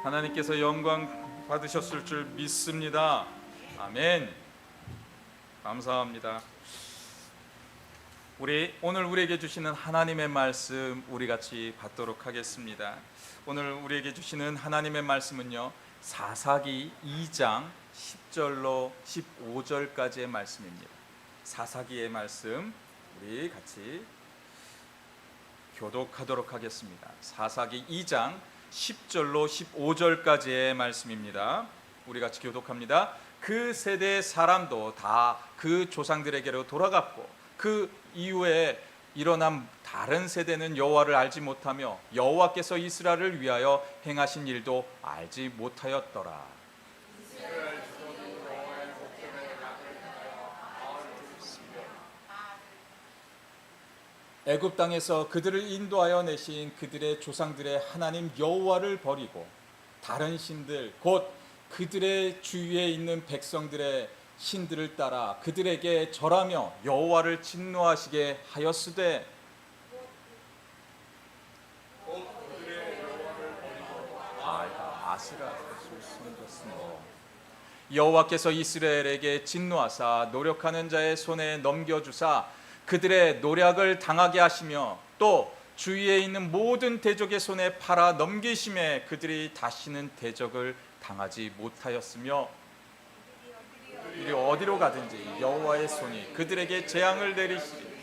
하나님께서 영광 받으셨을 줄 믿습니다. 아멘. 감사합니다. 오늘 우리에게 주시는 하나님의 말씀 우리 같이 받도록 하겠습니다. 오늘 우리에게 주시는 하나님의 말씀은요, 사사기 2장 10절로 15절까지의 말씀입니다. 사사기의 말씀 우리 같이 교독하도록 하겠습니다. 사사기 2장 10절로 15절까지의 말씀입니다. 우리 같이 교독합니다. 그 세대의 사람도 다 그 조상들에게로 돌아갔고 그 이후에 일어난 다른 세대는 여호와를 알지 못하며 여호와께서 이스라엘을 위하여 행하신 일도 알지 못하였더라. 애굽 땅에서 그들을 인도하여 내신 그들의 조상들의 하나님 여호와를 버리고 다른 신들 곧 그들의 주위에 있는 백성들의 신들을 따라 그들에게 절하며 여호와를 진노하시게 하였으되 여호와께서 이스라엘에게 진노하사 노력하는 자의 손에 넘겨주사 그들의 노력을 당하게 하시며 또 주위에 있는 모든 대적의 손에 팔아 넘기심에 그들이 다시는 대적을 당하지 못하였으며 이리 어디로 가든지 여호와의 손이 그들에게 재앙을 내리시리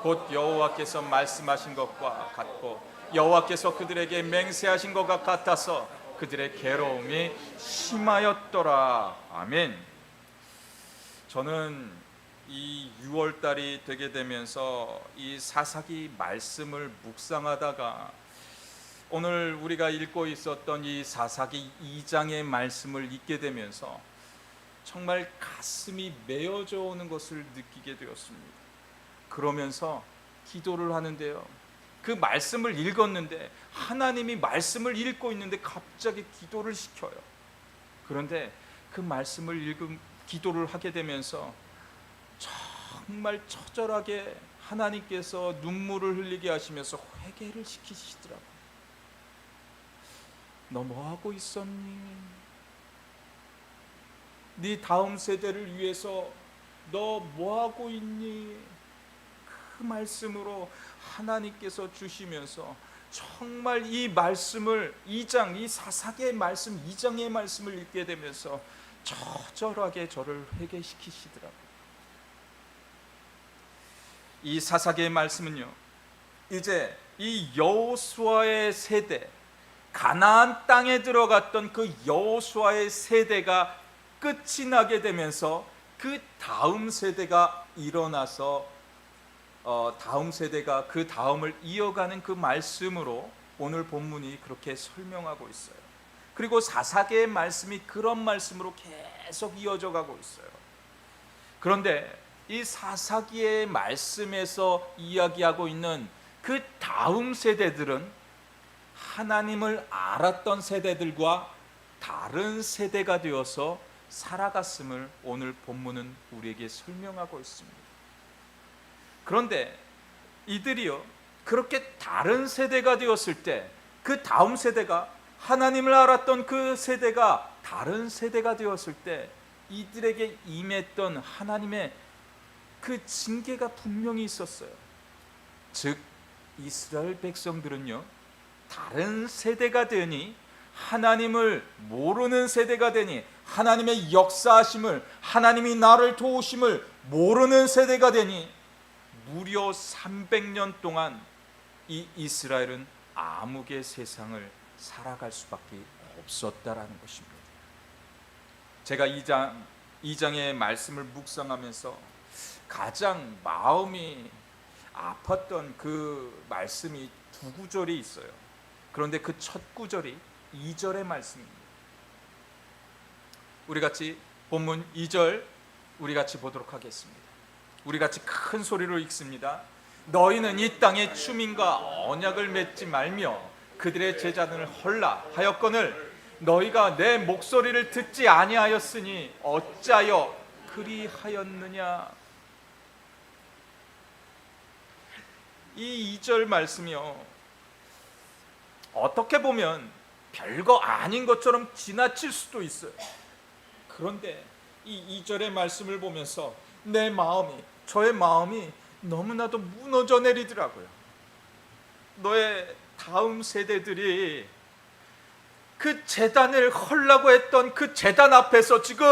곧 여호와께서 말씀하신 것과 같고 여호와께서 그들에게 맹세하신 것과 같아서 그들의 괴로움이 심하였더라. 아멘. 저는 이 6월달이 되게 되면서 이 사사기 말씀을 묵상하다가 오늘 우리가 읽고 있었던 이 사사기 2장의 말씀을 읽게 되면서 정말 가슴이 메어져 오는 것을 느끼게 되었습니다. 그러면서 기도를 하는데요, 그 말씀을 읽었는데 하나님이 말씀을 읽고 있는데 갑자기 기도를 시켜요. 그런데 그 말씀을 기도를 하게 되면서 정말 처절하게 하나님께서 눈물을 흘리게 하시면서 회개를 시키시더라고요. 너 뭐하고 있었니? 네 다음 세대를 위해서 너 뭐하고 있니? 그 말씀으로 하나님께서 주시면서 정말 이 말씀을 이 사사기의 말씀 2장의 말씀을 읽게 되면서 처절하게 저를 회개시키시더라고요. 이 사사기의 말씀은요, 이제 이 여호수아의 세대, 가나안 땅에 들어갔던 그 여호수아의 세대가 끝이 나게 되면서 그 다음 세대가 일어나서 다음 세대가 그 다음을 이어가는 그 말씀으로 오늘 본문이 그렇게 설명하고 있어요. 그리고 사사기의 말씀이 그런 말씀으로 계속 이어져 가고 있어요. 그런데 이 사사기의 말씀에서 이야기하고 있는 그 다음 세대들은 하나님을 알았던 세대들과 다른 세대가 되어서 살아갔음을 오늘 본문은 우리에게 설명하고 있습니다. 그런데 이들이요, 그렇게 다른 세대가 되었을 때 그 다음 세대가 하나님을 알았던 그 세대가 다른 세대가 되었을 때 이들에게 임했던 하나님의 그 징계가 분명히 있었어요. 즉 이스라엘 백성들은요, 다른 세대가 되니 하나님을 모르는 세대가 되니 하나님의 역사하심을, 하나님이 나를 도우심을 모르는 세대가 되니 무려 300년 동안 이 이스라엘은 암흑의 세상을 살아갈 수밖에 없었다라는 것입니다. 제가 2장의 말씀을 묵상하면서 가장 마음이 아팠던 그 말씀이 두 구절이 있어요. 그런데 그 첫 구절이 2절의 말씀입니다. 우리 같이 본문 2절 우리 같이 보도록 하겠습니다. 우리 같이 큰 소리로 읽습니다. 너희는 이 땅의 주민과 언약을 맺지 말며 그들의 제자들을 헐라 하였거늘 너희가 내 목소리를 듣지 아니하였으니 어찌하여 그리하였느냐. 이 2절 말씀이요, 어떻게 보면 별거 아닌 것처럼 지나칠 수도 있어요. 그런데 이 2절의 말씀을 보면서 저의 마음이 너무나도 무너져 내리더라고요. 너의 다음 세대들이 그 제단을 헐라고 했던 그 제단 앞에서 지금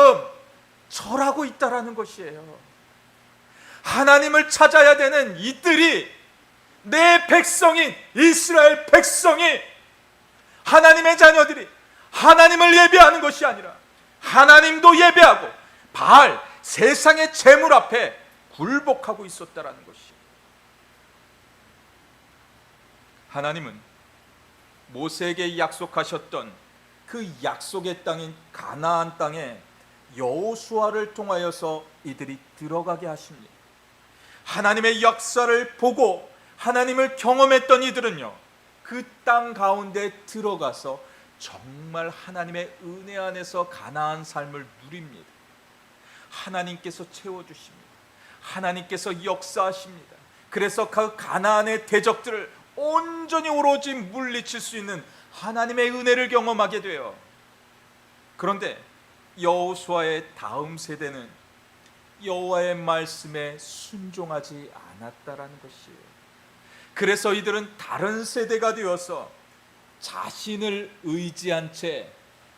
절하고 있다라는 것이에요. 하나님을 찾아야 되는 이들이, 내 백성인 이스라엘 백성이, 하나님의 자녀들이 하나님을 예배하는 것이 아니라 하나님도 예배하고 바알, 세상의 재물 앞에 굴복하고 있었다라는 것이에요. 하나님은 모세에게 약속하셨던 그 약속의 땅인 가나안 땅에 여호수아를 통하여서 이들이 들어가게 하십니다. 하나님의 역사를 보고 하나님을 경험했던 이들은요, 그 땅 가운데 들어가서 정말 하나님의 은혜 안에서 가나안 삶을 누립니다. 하나님께서 채워주십니다. 하나님께서 역사하십니다. 그래서 그 가나안의 대적들을 온전히 오로지 물리칠 수 있는 하나님의 은혜를 경험하게 돼요. 그런데 여호수아의 다음 세대는 여호와의 말씀에 순종하지 않았다라는 것이에요. 그래서 이들은 다른 세대가 되어서 자신을 의지한 채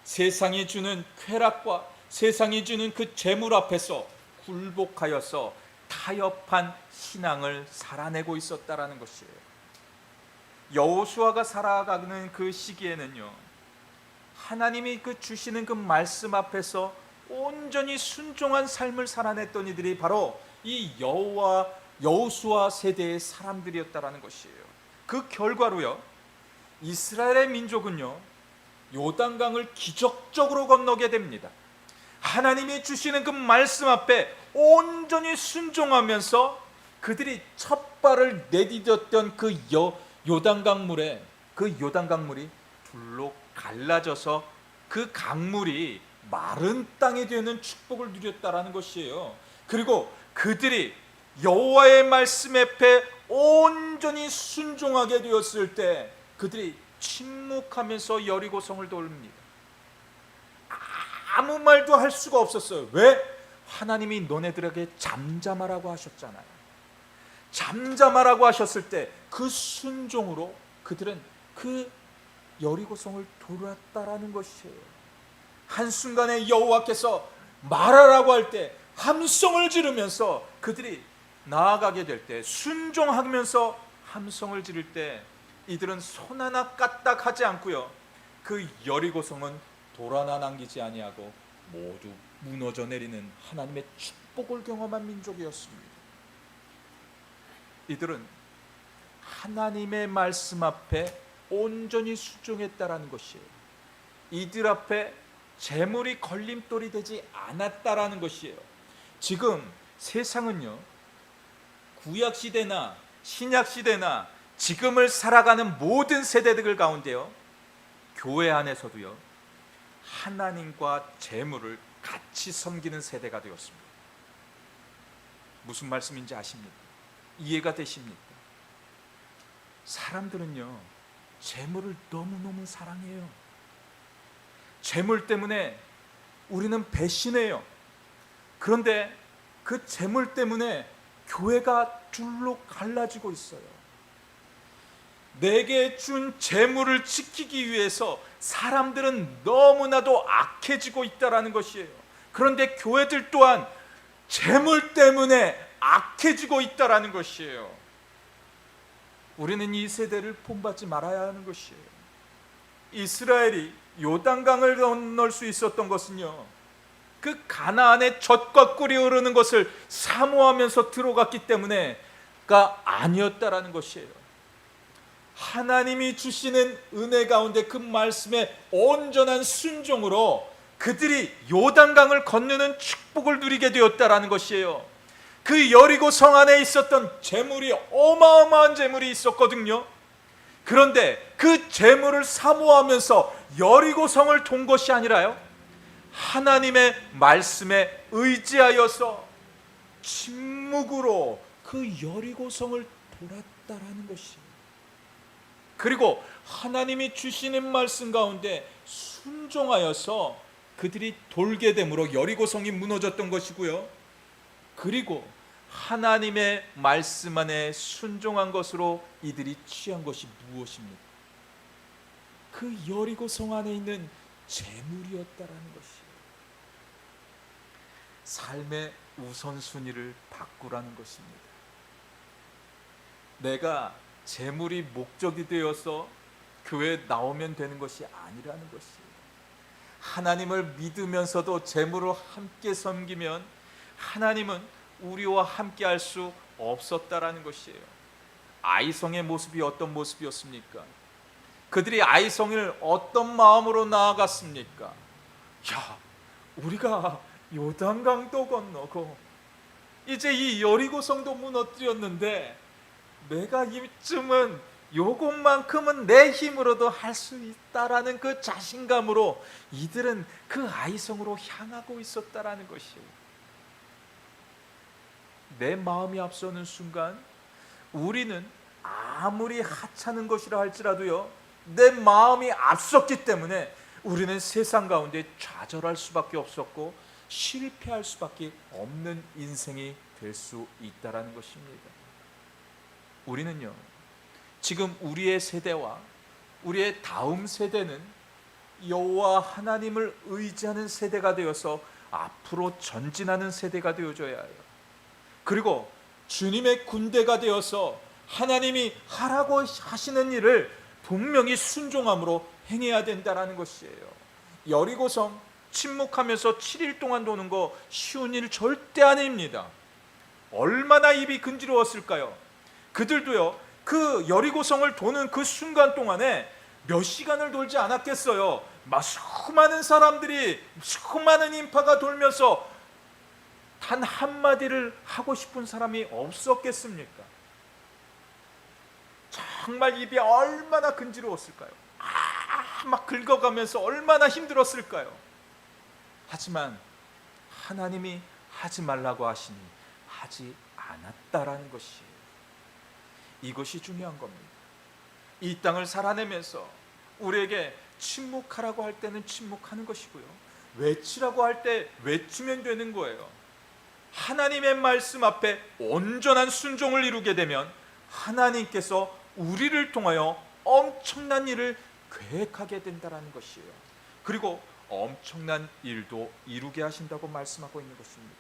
세상이 주는 쾌락과 세상이 주는 그 재물 앞에서 굴복하여서 타협한 신앙을 살아내고 있었다라는 것이에요. 여호수아가 살아가는 그 시기에는요, 하나님이 그 주시는 그 말씀 앞에서 온전히 순종한 삶을 살아냈던 이들이 바로 이 여호수아 세대의 사람들이었다라는 것이에요. 그 결과로요, 이스라엘의 민족은요, 요단강을 기적적으로 건너게 됩니다. 하나님이 주시는 그 말씀 앞에 온전히 순종하면서 그들이 첫 발을 내디뎠던 그 요단강물에, 그 요단강물이 둘로 갈라져서 그 강물이 마른 땅이 되는 축복을 누렸다라는 것이에요. 그리고 그들이 여호와의 말씀 앞에 온전히 순종하게 되었을 때 그들이 침묵하면서 여리고성을 돌립니다. 아무 말도 할 수가 없었어요. 왜? 하나님이 너네들에게 잠잠하라고 하셨잖아요. 잠잠하라고 하셨을 때 그 순종으로 그들은 그 여리고성을 돌았다라는 것이에요. 한순간에 여호와께서 말하라고 할 때 함성을 지르면서 그들이 나아가게 될 때, 순종하면서 함성을 지를 때 이들은 손 하나 까딱하지 않고요, 그 여리고성은 돌 하나 남기지 아니하고 모두 무너져 내리는 하나님의 축복을 경험한 민족이었습니다. 이들은 하나님의 말씀 앞에 온전히 순종했다라는 것이에요. 이들 앞에 재물이 걸림돌이 되지 않았다라는 것이에요. 지금 세상은요, 구약시대나 신약시대나 지금을 살아가는 모든 세대들 가운데요, 교회 안에서도요, 하나님과 재물을 같이 섬기는 세대가 되었습니다. 무슨 말씀인지 아십니까? 이해가 되십니까? 사람들은요, 재물을 너무너무 사랑해요. 재물 때문에 우리는 배신해요. 그런데 그 재물 때문에 교회가 둘로 갈라지고 있어요. 내게 준 재물을 지키기 위해서 사람들은 너무나도 악해지고 있다라는 것이에요. 그런데 교회들 또한 재물 때문에 악해지고 있다라는 것이에요. 우리는 이 세대를 본받지 말아야 하는 것이에요. 이스라엘이 요단강을 건널 수 있었던 것은요, 그 가나안의 젖과 꿀이 흐르는 것을 사모하면서 들어갔기 때문에가 아니었다라는 것이에요. 하나님이 주시는 은혜 가운데 그 말씀에 온전한 순종으로 그들이 요단강을 건너는 축복을 누리게 되었다라는 것이에요. 그 여리고 성 안에 있었던 재물이 어마어마한 재물이 있었거든요. 그런데 그 재물을 사모하면서 여리고 성을 돈 것이 아니라요, 하나님의 말씀에 의지하여서 침묵으로 그 여리고 성을 돌았다라는 것이에요. 그리고 하나님이 주시는 말씀 가운데 순종하여서 그들이 돌게 됨으로 여리고성이 무너졌던 것이고요. 그리고 하나님의 말씀 안에 순종한 것으로 이들이 취한 것이 무엇입니까? 그 여리고성 안에 있는 재물이었다라는 것이에요. 삶의 우선순위를 바꾸라는 것입니다. 내가 재물이 목적이 되어서 교회에 나오면 되는 것이 아니라는 것이에요. 하나님을 믿으면서도 재물을 함께 섬기면 하나님은 우리와 함께 할 수 없었다라는 것이에요. 아이성의 모습이 어떤 모습이었습니까? 그들이 아이성을 어떤 마음으로 나아갔습니까? 야, 우리가 요단강도 건너고 이제 이 여리고성도 무너뜨렸는데 내가 이쯤은 요것만큼은 내 힘으로도 할 수 있다라는 그 자신감으로 이들은 그 아이성으로 향하고 있었다라는 것이에요. 내 마음이 앞서는 순간 우리는 아무리 하찮은 것이라 할지라도요, 내 마음이 앞섰기 때문에 우리는 세상 가운데 좌절할 수밖에 없었고 실패할 수밖에 없는 인생이 될 수 있다라는 것입니다. 우리는요, 지금 우리의 세대와 우리의 다음 세대는 여호와 하나님을 의지하는 세대가 되어서 앞으로 전진하는 세대가 되어줘야 해요. 그리고 주님의 군대가 되어서 하나님이 하라고 하시는 일을 분명히 순종함으로 행해야 된다는 것이에요. 여리고성 침묵하면서 7일 동안 도는 거 쉬운 일 절대 아닙니다. 얼마나 입이 근지러웠을까요? 그들도요, 그 여리고성을 도는 그 순간 동안에 몇 시간을 돌지 않았겠어요. 막 수많은 사람들이, 수많은 인파가 돌면서 단 한마디를 하고 싶은 사람이 없었겠습니까? 정말 입이 얼마나 근지러웠을까요? 막 긁어가면서 얼마나 힘들었을까요? 하지만 하나님이 하지 말라고 하시니 하지 않았다라는 것이에요. 이것이 중요한 겁니다. 이 땅을 살아내면서 우리에게 침묵하라고 할 때는 침묵하는 것이고요, 외치라고 할 때 외치면 되는 거예요. 하나님의 말씀 앞에 온전한 순종을 이루게 되면 하나님께서 우리를 통하여 엄청난 일을 계획하게 된다는 것이에요. 그리고 엄청난 일도 이루게 하신다고 말씀하고 있는 것입니다.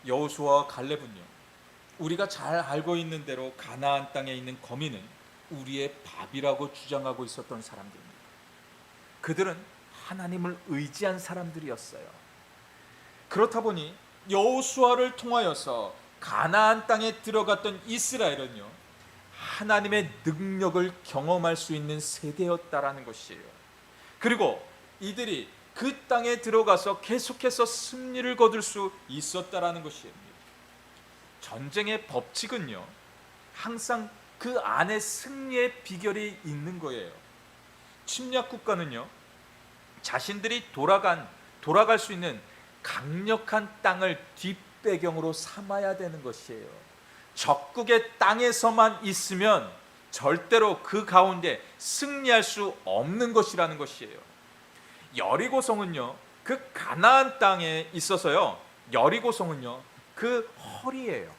여호수아와 갈렙은요, 우리가 잘 알고 있는 대로 가나안 땅에 있는 거민은 우리의 밥이라고 주장하고 있었던 사람들입니다. 그들은 하나님을 의지한 사람들이었어요. 그렇다 보니 여호수아를 통하여서 가나안 땅에 들어갔던 이스라엘은요, 하나님의 능력을 경험할 수 있는 세대였다라는 것이에요. 그리고 이들이 그 땅에 들어가서 계속해서 승리를 거둘 수 있었다라는 것이에요. 전쟁의 법칙은요, 항상 그 안에 승리의 비결이 있는 거예요. 침략 국가는요, 자신들이 돌아갈 수 있는 강력한 땅을 뒷배경으로 삼아야 되는 것이에요. 적국의 땅에서만 있으면 절대로 그 가운데 승리할 수 없는 것이라는 것이에요. 여리고성은요, 그 가나안 땅에 있어서요, 여리고성은요, 그 허리예요.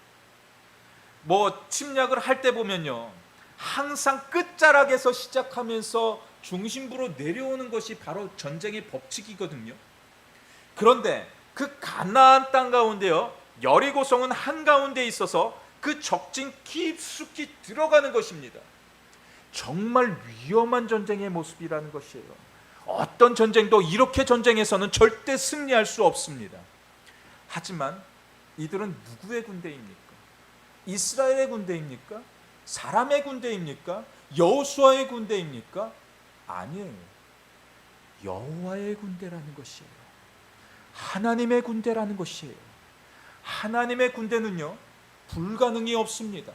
뭐 침략을 할 때 보면요, 항상 끝자락에서 시작하면서 중심부로 내려오는 것이 바로 전쟁의 법칙이거든요. 그런데 그 가나안 땅 가운데요, 여리고성은 한가운데 있어서 그 적진 깊숙이 들어가는 것입니다. 정말 위험한 전쟁의 모습이라는 것이에요. 어떤 전쟁도 이렇게 전쟁에서는 절대 승리할 수 없습니다. 하지만 이들은 누구의 군대입니까? 이스라엘의 군대입니까? 사람의 군대입니까? 여호수아의 군대입니까? 아니에요. 여호와의 군대라는 것이에요. 하나님의 군대라는 것이에요. 하나님의 군대는요, 불가능이 없습니다.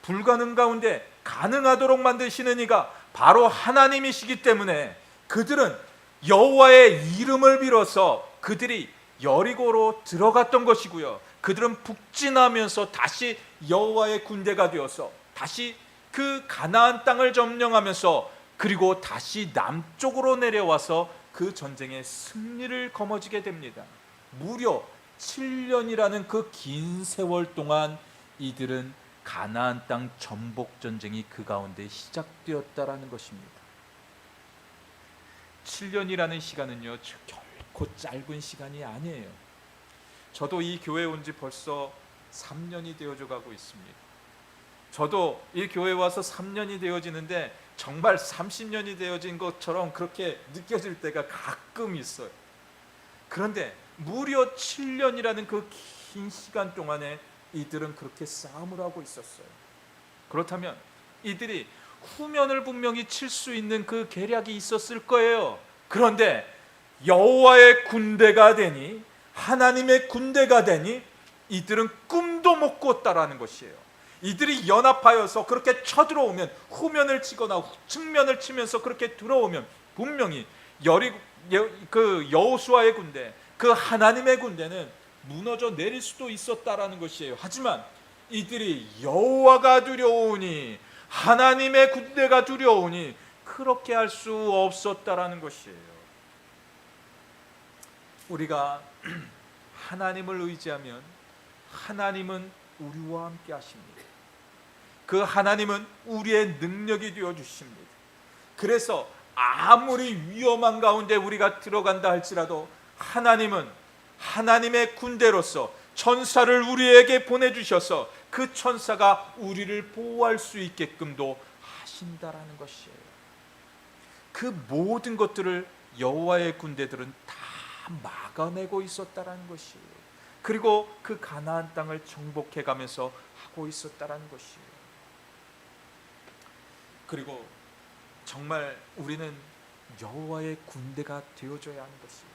불가능 가운데 가능하도록 만드시는 이가 바로 하나님이시기 때문에 그들은 여호와의 이름을 빌어서 그들이 여리고로 들어갔던 것이고요, 그들은 북진하면서 다시 여호와의 군대가 되어서 다시 그 가나안 땅을 점령하면서 그리고 다시 남쪽으로 내려와서 그 전쟁의 승리를 거머쥐게 됩니다. 무려 7년이라는 그 긴 세월 동안 이들은 가나안 땅 정복 전쟁이 그 가운데 시작되었다라는 것입니다. 7년이라는 시간은요, 결코 짧은 시간이 아니에요. 저도 이 교회에 온 지 벌써 3년이 되어져 가고 있습니다. 저도 이 교회에 와서 3년이 되어지는데 정말 30년이 되어진 것처럼 그렇게 느껴질 때가 가끔 있어요. 그런데 무려 7년이라는 그 긴 시간 동안에 이들은 그렇게 싸움을 하고 있었어요. 그렇다면 이들이 후면을 분명히 칠 수 있는 그 계략이 있었을 거예요. 그런데 여호와의 군대가 되니, 하나님의 군대가 되니 이들은 꿈도 못 꿨다라는 것이에요. 이들이 연합하여서 그렇게 쳐들어오면, 후면을 치거나 측면을 치면서 그렇게 들어오면 분명히 그 여호수아의 군대, 그 하나님의 군대는 무너져 내릴 수도 있었다라는 것이에요. 하지만 이들이 여호와가 두려우니, 하나님의 군대가 두려우니 그렇게 할 수 없었다라는 것이에요. 우리가 하나님을 의지하면 하나님은 우리와 함께 하십니다. 그 하나님은 우리의 능력이 되어 주십니다. 그래서 아무리 위험한 가운데 우리가 들어간다 할지라도 하나님은 하나님의 군대로서 천사를 우리에게 보내주셔서 그 천사가 우리를 보호할 수 있게끔도 하신다라는 것이에요. 그 모든 것들을 여호와의 군대들은 다 막아내고 있었다라는 것이에요. 그리고 그 가나안 땅을 정복해 가면서 하고 있었다라는 것이에요. 그리고 정말 우리는 여호와의 군대가 되어줘야 하는 것이에요.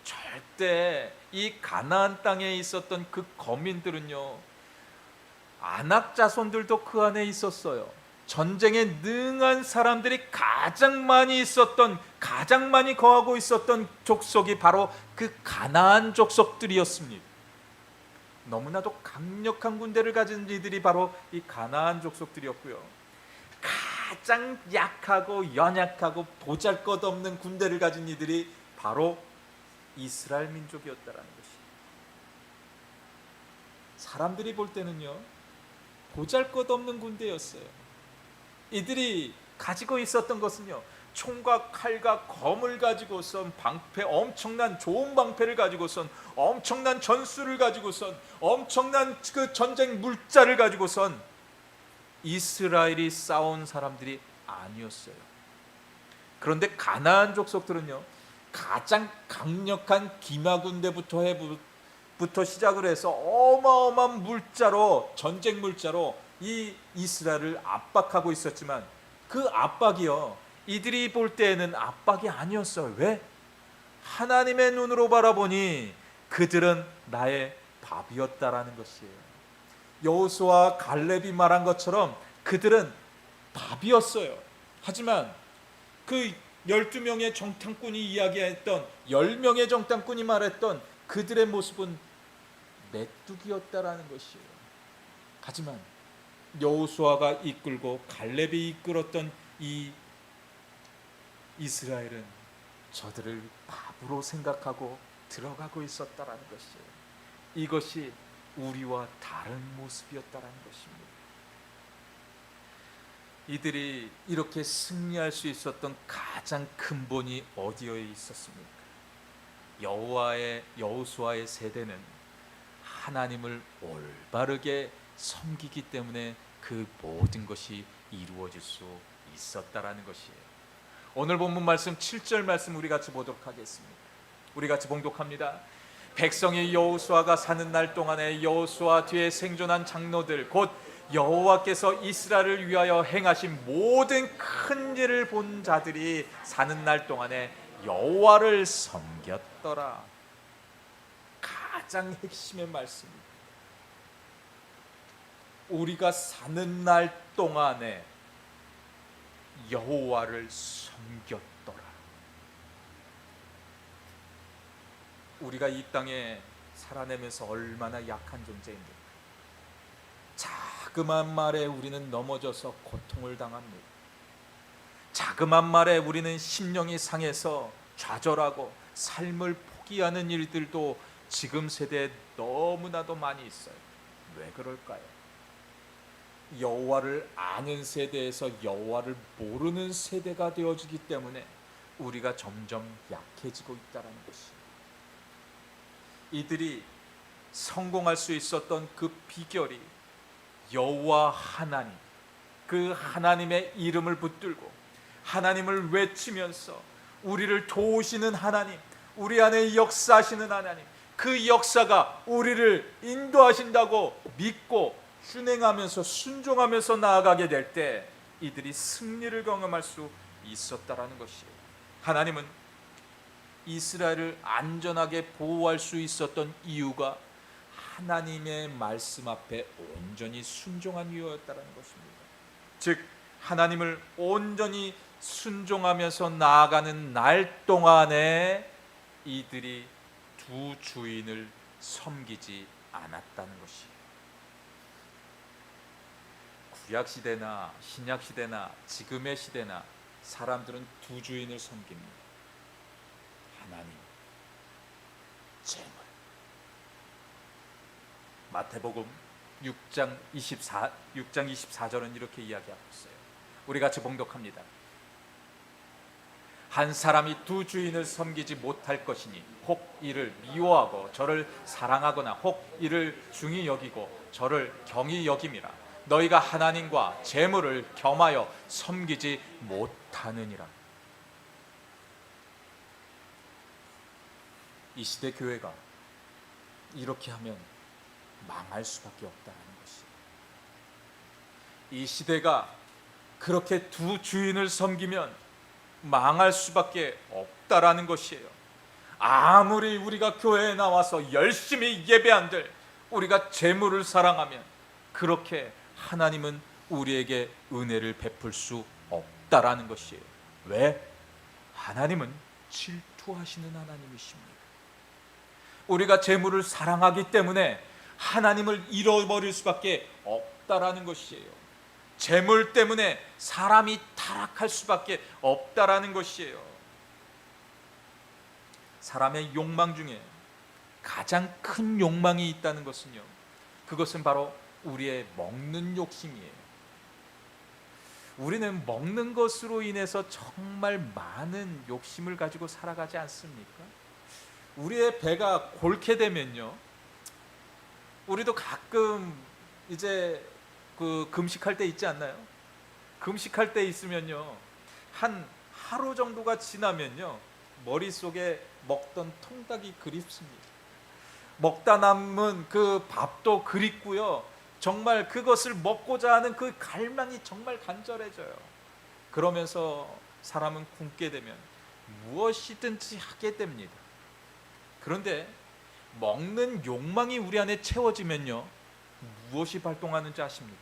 절대 이 가나안 땅에 있었던 그 거민들은요, 아낙 자손들도 그 안에 있었어요. 전쟁에 능한 사람들이 가장 많이 있었던, 가장 많이 거하고 있었던 족속이 바로 그 가나안 족속들이었습니다. 너무나도 강력한 군대를 가진 이들이 바로 이 가나안 족속들이었고요, 가장 약하고 연약하고 보잘것없는 군대를 가진 이들이 바로 이스라엘 민족이었다라는 것이. 사람들이 볼 때는요, 보잘것없는 군대였어요. 이들이 가지고 있었던 것은요, 총과 칼과 검을 가지고선, 방패, 엄청난 좋은 방패를 가지고선, 엄청난 전술을 가지고선, 엄청난 그 전쟁 물자를 가지고선 이스라엘이 싸운 사람들이 아니었어요. 그런데 가나안 족속들은요, 가장 강력한 기마 군대부터 시작을 해서 어마어마한 물자로, 전쟁 물자로 이 이스라엘을 압박하고 있었지만 그 압박이요, 이들이 볼 때에는 압박이 아니었어요. 왜? 하나님의 눈으로 바라보니 그들은 나의 밥이었다라는 것이에요. 여호수아 갈렙이 말한 것처럼 그들은 밥이었어요. 하지만 그 12명의 정탐꾼이 이야기했던, 10명의 정탐꾼이 말했던 그들의 모습은 메뚜기였다라는 것이에요. 하지만 여호수아가 이끌고 갈렙이 이끌었던 이 이스라엘은 저들을 밥으로 생각하고 들어가고 있었다라는 것이에요. 이것이 우리와 다른 모습이었다라는 것입니다. 이들이 이렇게 승리할 수 있었던 가장 근본이 어디에 있었습니까? 여호수아의 세대는 하나님을 올바르게 섬기기 때문에 그 모든 것이 이루어질 수 있었다라는 것이에요. 오늘 본문 말씀 7절 말씀 우리 같이 보도록 하겠습니다. 우리 같이 봉독합니다. 백성이 여호수아가 사는 날 동안에 여호수아 뒤에 생존한 장로들, 곧 여호와께서 이스라엘을 위하여 행하신 모든 큰 일을 본 자들이 사는 날 동안에 여호와를 섬겼더라. 가장 핵심의 말씀입니다. 우리가 사는 날 동안에 여호와를 섬겼더라. 우리가 이 땅에 살아내면서 얼마나 약한 존재입니까? 자그마한 말에 우리는 넘어져서 고통을 당합니다. 자그마한 말에 우리는 심령이 상해서 좌절하고 삶을 포기하는 일들도 지금 세대에 너무나도 많이 있어요. 왜 그럴까요? 여호와를 아는 세대에서 여호와를 모르는 세대가 되어지기 때문에 우리가 점점 약해지고 있다는 것이, 이들이 성공할 수 있었던 그 비결이 여호와 하나님, 그 하나님의 이름을 붙들고 하나님을 외치면서 우리를 도우시는 하나님, 우리 안에 역사하시는 하나님, 그 역사가 우리를 인도하신다고 믿고 순행하면서 순종하면서 나아가게 될 때 이들이 승리를 경험할 수 있었다라는 것이에요. 하나님은 이스라엘을 안전하게 보호할 수 있었던 이유가 하나님의 말씀 앞에 온전히 순종한 이유였다는 것입니다. 즉 하나님을 온전히 순종하면서 나아가는 날 동안에 이들이 두 주인을 섬기지 않았다는 것이에요. 구약시대나 신약시대나 지금의 시대나 사람들은 두 주인을 섬깁니다. 하나님, 재물. 마태복음 6장 24절은 이렇게 이야기하고 있어요. 우리 같이 봉독합니다. 한 사람이 두 주인을 섬기지 못할 것이니 혹 이를 미워하고 저를 사랑하거나 혹 이를 중히 여기고 저를 경히 여김이라. 너희가 하나님과 재물을 겸하여 섬기지 못하느니라. 이 시대 교회가 이렇게 하면 망할 수밖에 없다는 것이에요. 이 시대가 그렇게 두 주인을 섬기면 망할 수밖에 없다라는 것이에요. 아무리 우리가 교회에 나와서 열심히 예배한들 우리가 재물을 사랑하면 그렇게 하나님은 우리에게 은혜를 베풀 수 없다라는 것이에요. 왜? 하나님은 질투하시는 하나님이십니다. 우리가 재물을 사랑하기 때문에 하나님을 잃어버릴 수밖에 없다라는 것이에요. 재물 때문에 사람이 타락할 수밖에 없다라는 것이에요. 사람의 욕망 중에 가장 큰 욕망이 있다는 것은요, 그것은 바로 우리의 먹는 욕심이에요. 우리는 먹는 것으로 인해서 정말 많은 욕심을 가지고 살아가지 않습니까? 우리의 배가 골게 되면요, 우리도 가끔 이제 그 금식할 때 있지 않나요? 금식할 때 있으면요, 한 하루 정도가 지나면요, 머릿속에 먹던 통닭이 그립습니다. 먹다 남은 그 밥도 그립고요, 정말 그것을 먹고자 하는 그 갈망이 정말 간절해져요. 그러면서 사람은 굶게 되면 무엇이든지 하게 됩니다. 그런데 먹는 욕망이 우리 안에 채워지면요, 무엇이 발동하는지 아십니까?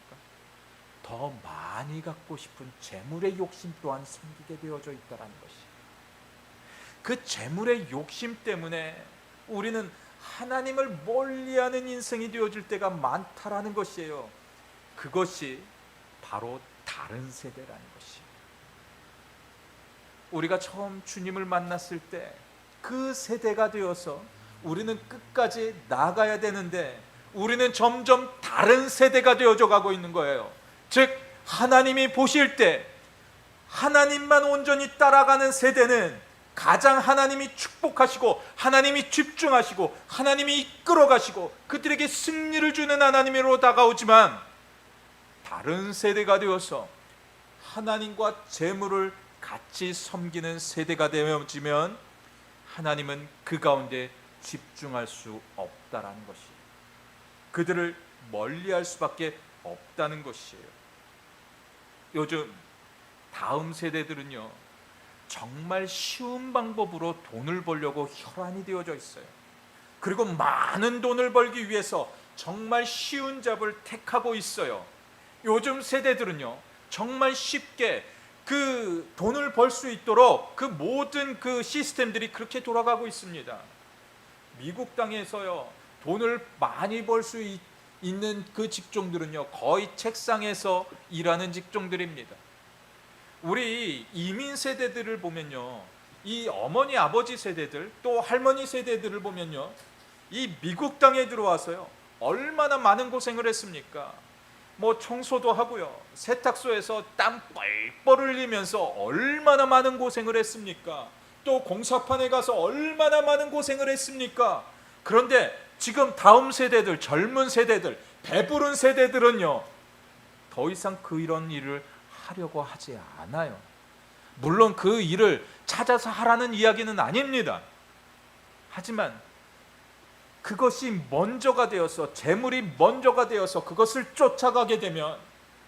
더 많이 갖고 싶은 재물의 욕심 또한 생기게 되어져 있다는 것이, 그 재물의 욕심 때문에 우리는 하나님을 멀리하는 인생이 되어질 때가 많다라는 것이에요. 그것이 바로 다른 세대라는 것이에요. 우리가 처음 주님을 만났을 때 그 세대가 되어서 우리는 끝까지 나가야 되는데 우리는 점점 다른 세대가 되어져 가고 있는 거예요. 즉 하나님이 보실 때 하나님만 온전히 따라가는 세대는 가장 하나님이 축복하시고 하나님이 집중하시고 하나님이 이끌어 가시고 그들에게 승리를 주는 하나님으로 다가오지만, 다른 세대가 되어서 하나님과 재물을 같이 섬기는 세대가 되어지면 하나님은 그 가운데 집중할 수 없다라는 것이에요. 그들을 멀리할 수밖에 없다는 것이에요. 요즘 다음 세대들은요, 정말 쉬운 방법으로 돈을 벌려고 혈안이 되어져 있어요. 그리고 많은 돈을 벌기 위해서 정말 쉬운 잡을 택하고 있어요. 요즘 세대들은요, 정말 쉽게 그 돈을 벌 수 있도록 그 모든 그 시스템들이 그렇게 돌아가고 있습니다. 미국 땅에서요, 돈을 많이 벌 수 있는 그 직종들은요, 거의 책상에서 일하는 직종들입니다. 우리 이민 세대들을 보면요, 이 어머니 아버지 세대들 또 할머니 세대들을 보면요, 이 미국 땅에 들어와서요 얼마나 많은 고생을 했습니까? 뭐 청소도 하고요, 세탁소에서 땀 뻘뻘 흘리면서 얼마나 많은 고생을 했습니까? 또 공사판에 가서 얼마나 많은 고생을 했습니까? 그런데 지금 다음 세대들, 젊은 세대들, 배부른 세대들은요, 더 이상 이런 일을 하려고 하지 않아요. 물론 그 일을 찾아서 하라는 이야기는 아닙니다. 하지만 그것이 먼저가 되어서, 재물이 먼저가 되어서 그것을 쫓아가게 되면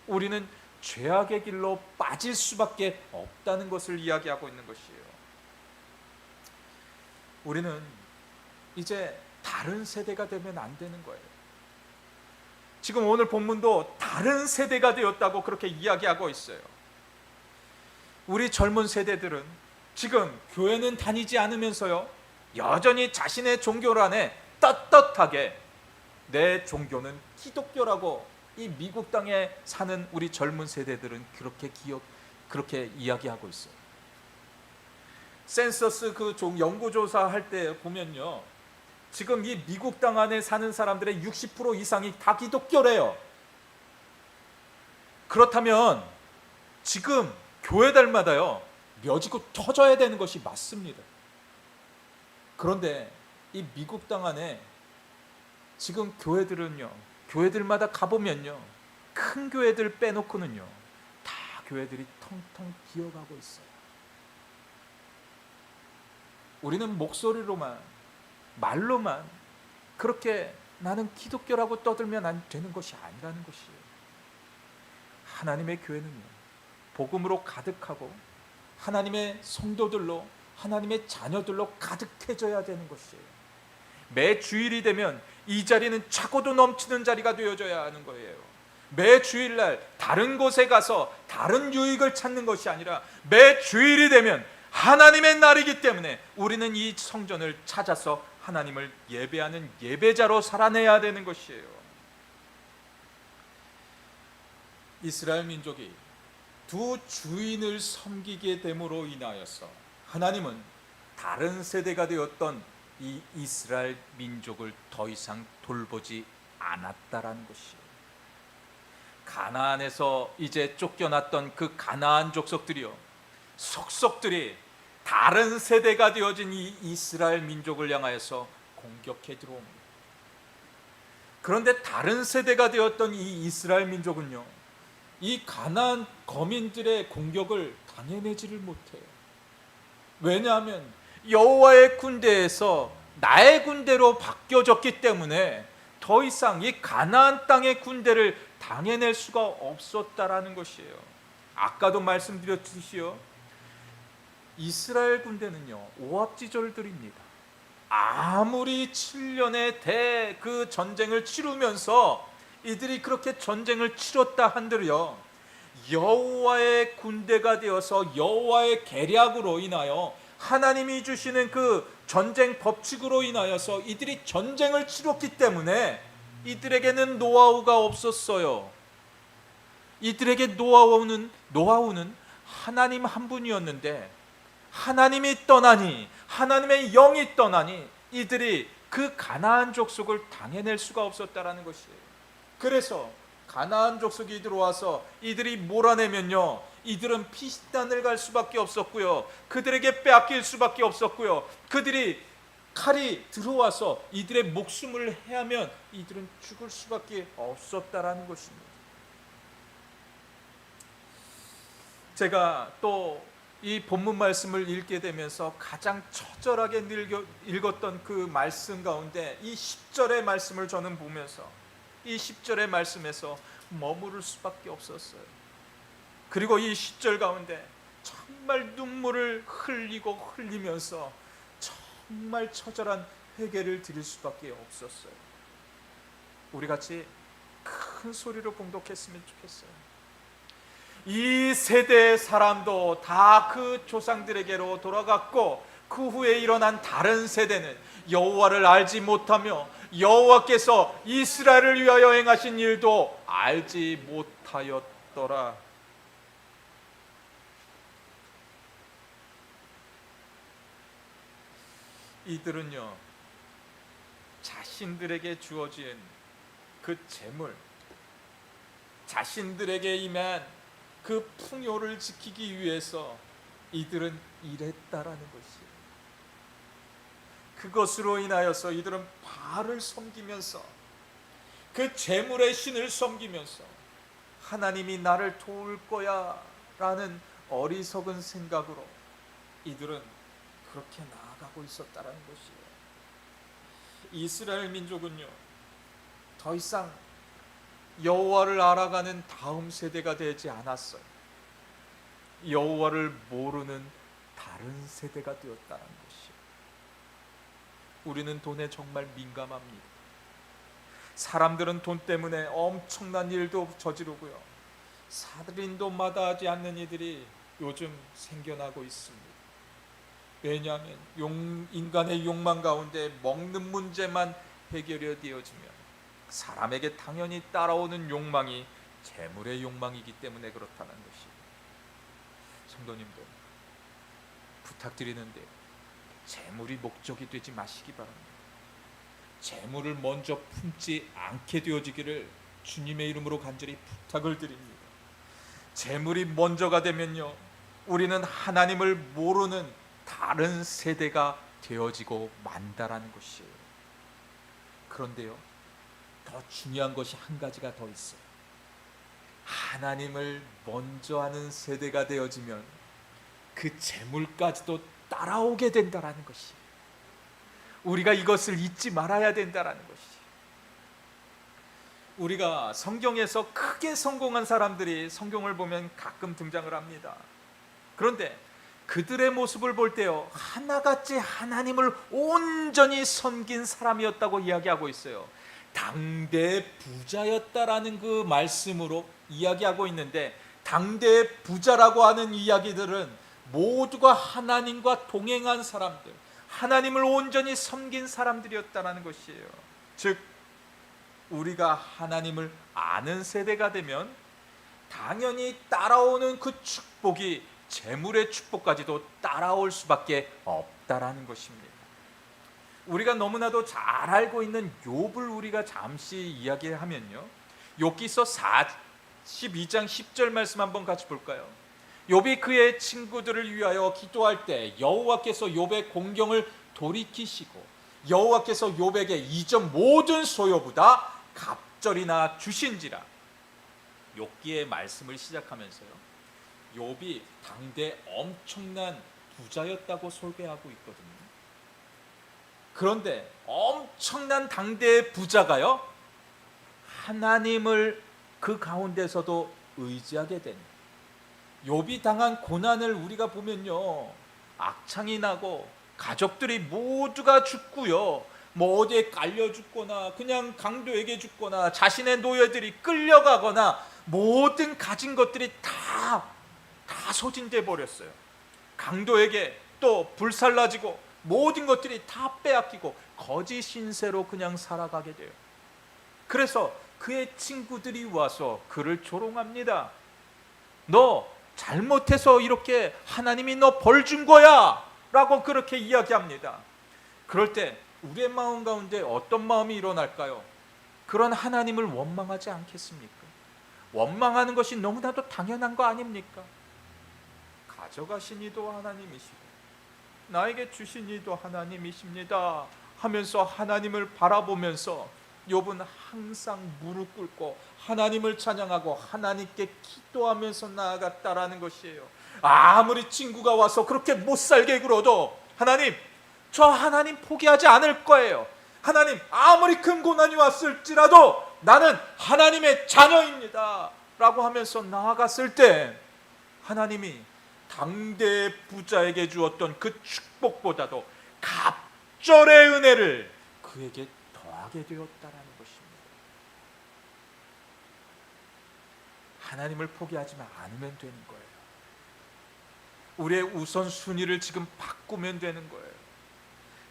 우리는 죄악의 길로 빠질 수밖에 없다는 것을 이야기하고 있는 것이에요. 우리는 이제 다른 세대가 되면 안 되는 거예요. 지금 오늘 본문도 다른 세대가 되었다고 그렇게 이야기하고 있어요. 우리 젊은 세대들은 지금 교회는 다니지 않으면서요, 여전히 자신의 종교 안에 떳떳하게 내 종교는 기독교라고 이 미국 땅에 사는 우리 젊은 세대들은 그렇게 이야기하고 있어요. 센서스 연구조사 할 때 보면요, 지금 이 미국 땅 안에 사는 사람들의 60% 이상이 다 기독교래요. 그렇다면 지금 교회들마다요 묘지고 터져야 되는 것이 맞습니다. 그런데 이 미국 땅 안에 지금 교회들은요, 교회들마다 가보면요, 큰 교회들 빼놓고는요 다 교회들이 텅텅 비어가고 있어요. 우리는 목소리로만, 말로만 그렇게 나는 기독교라고 떠들면 안 되는 것이 아니라는 것이에요. 하나님의 교회는요, 복음으로 가득하고 하나님의 성도들로, 하나님의 자녀들로 가득해져야 되는 것이에요. 매 주일이 되면 이 자리는 차고도 넘치는 자리가 되어져야 하는 거예요. 매 주일날 다른 곳에 가서 다른 유익을 찾는 것이 아니라 매 주일이 되면 하나님의 날이기 때문에 우리는 이 성전을 찾아서 하나님을 예배하는 예배자로 살아내야 되는 것이에요. 이스라엘 민족이 두 주인을 섬기게 됨으로 인하여서 하나님은 다른 세대가 되었던 이 이스라엘 민족을 더 이상 돌보지 않았다라는 것이에요. 가나안에서 이제 쫓겨났던 그 가나안 족속들이요, 속속들이 다른 세대가 되어진 이 이스라엘 민족을 향하여서 공격해 들어옵니다. 그런데 다른 세대가 되었던 이 이스라엘 민족은요, 이 가나안 거민들의 공격을 당해내지를 못해요. 왜냐하면 여호와의 군대에서 나의 군대로 바뀌어졌기 때문에 더 이상 이 가나안 땅의 군대를 당해낼 수가 없었다라는 것이에요. 아까도 말씀드렸듯이요, 이스라엘 군대는요 오합지졸들입니다. 아무리 7년의 그 전쟁을 치르면서 이들이 그렇게 전쟁을 치렀다 한들요, 여호와의 군대가 되어서 여호와의 계략으로 인하여 하나님이 주시는 그 전쟁 법칙으로 인하여서 이들이 전쟁을 치렀기 때문에 이들에게는 노하우가 없었어요. 이들에게 노하우는 하나님 한 분이었는데 하나님이 떠나니, 하나님의 영이 떠나니 이들이 그 가나안 족속을 당해낼 수가 없었다라는 것이에요. 그래서 가나안 족속이 들어와서 이들이 몰아내면요, 이들은 피신단을 갈 수밖에 없었고요, 그들에게 빼앗길 수밖에 없었고요, 그들이 칼이 들어와서 이들의 목숨을 해하면 이들은 죽을 수밖에 없었다라는 것입니다. 제가 또 이 본문 말씀을 읽게 되면서 가장 처절하게 읽었던 그 말씀 가운데 이 10절의 말씀을 저는 보면서 이 10절의 말씀에서 머무를 수밖에 없었어요. 그리고 이 10절 가운데 정말 눈물을 흘리면서 정말 처절한 회개를 드릴 수밖에 없었어요. 우리 같이 큰 소리로 봉독했으면 좋겠어요. 이 세대의 사람도 다 그 조상들에게로 돌아갔고 그 후에 일어난 다른 세대는 여호와를 알지 못하며 여호와께서 이스라엘을 위하여 행하신 일도 알지 못하였더라. 이들은요, 자신들에게 주어진 그 재물, 자신들에게 임한 그 풍요를 지키기 위해서 이들은 일했다라는 것이에요. 그것으로 인하여서 이들은 바알을 섬기면서, 그 재물의 신을 섬기면서 하나님이 나를 도울 거야 라는 어리석은 생각으로 이들은 그렇게 나아가고 있었다는 것이에요. 이스라엘 민족은요, 더 이상 여호와를 알아가는 다음 세대가 되지 않았어요. 여호와를 모르는 다른 세대가 되었다는 것이에요. 우리는 돈에 정말 민감합니다. 사람들은 돈 때문에 엄청난 일도 저지르고요, 살인도 마다하지 않는 이들이 요즘 생겨나고 있습니다. 왜냐하면 인간의 욕망 가운데 먹는 문제만 해결이 되어지면 사람에게 당연히 따라오는 욕망이 재물의 욕망이기 때문에 그렇다는 것이에요. 성도님들, 부탁드리는데 재물이 목적이 되지 마시기 바랍니다. 재물을 먼저 품지 않게 되어지기를 주님의 이름으로 간절히 부탁을 드립니다. 재물이 먼저가 되면요, 우리는 하나님을 모르는 다른 세대가 되어지고 만다라는 것이에요. 그런데요, 더 중요한 것이 한 가지가 더 있어요. 하나님을 먼저 하는 세대가 되어지면 그 재물까지도 따라오게 된다라는 것이에요. 우리가 이것을 잊지 말아야 된다라는 것이에요. 우리가 성경에서 크게 성공한 사람들이 성경을 보면 가끔 등장을 합니다. 그런데 그들의 모습을 볼 때요, 하나같이 하나님을 온전히 섬긴 사람이었다고 이야기하고 있어요. 당대 부자였다라는 그 말씀으로 이야기하고 있는데, 당대 부자라고 하는 이야기들은 모두가 하나님과 동행한 사람들, 하나님을 온전히 섬긴 사람들이었다라는 것이에요. 즉, 우리가 하나님을 아는 세대가 되면 당연히 따라오는 그 축복이 재물의 축복까지도 따라올 수밖에 없다라는 것입니다. 우리가 너무나도 잘 알고 있는 욥을 우리가 잠시 이야기하면요, 욥기서 42장 10절 말씀 한번 같이 볼까요? 욥이 그의 친구들을 위하여 기도할 때 여호와께서 욥의 공경을 돌이키시고 여호와께서 욥에게 이전 모든 소요보다 갑절이나 주신지라. 욥기의 말씀을 시작하면서요, 욥이 당대 엄청난 부자였다고 소개하고 있거든요. 그런데 엄청난 당대의 부자가요, 하나님을 그 가운데서도 의지하게 된, 욥이 당한 고난을 우리가 보면요, 악창이 나고 가족들이 모두가 죽고요, 뭐 어디에 깔려 죽거나 그냥 강도에게 죽거나 자신의 노예들이 끌려가거나 모든 가진 것들이 다 소진돼 버렸어요. 강도에게 또 불살라지고 모든 것들이 다 빼앗기고 거짓 신세로 그냥 살아가게 돼요. 그래서 그의 친구들이 와서 그를 조롱합니다. 너 잘못해서 이렇게 하나님이 너 벌 준 거야 라고 그렇게 이야기합니다. 그럴 때 우리의 마음 가운데 어떤 마음이 일어날까요? 그런 하나님을 원망하지 않겠습니까? 원망하는 것이 너무나도 당연한 거 아닙니까? 가져가신 이도 하나님이시고 나에게 주신 이도 하나님이십니다 하면서 하나님을 바라보면서 욥은 항상 무릎 꿇고 하나님을 찬양하고 하나님께 기도하면서 나아갔다라는 것이에요. 아무리 친구가 와서 그렇게 못살게 굴어도 하나님, 저 하나님 포기하지 않을 거예요. 하나님, 아무리 큰 고난이 왔을지라도 나는 하나님의 자녀입니다 라고 하면서 나아갔을 때 하나님이 당대 부자에게 주었던 그 축복보다도 갑절의 은혜를 그에게 더하게 되었다라는 것입니다. 하나님을 포기하지 않으면 되는 거예요. 우리의 우선순위를 지금 바꾸면 되는 거예요.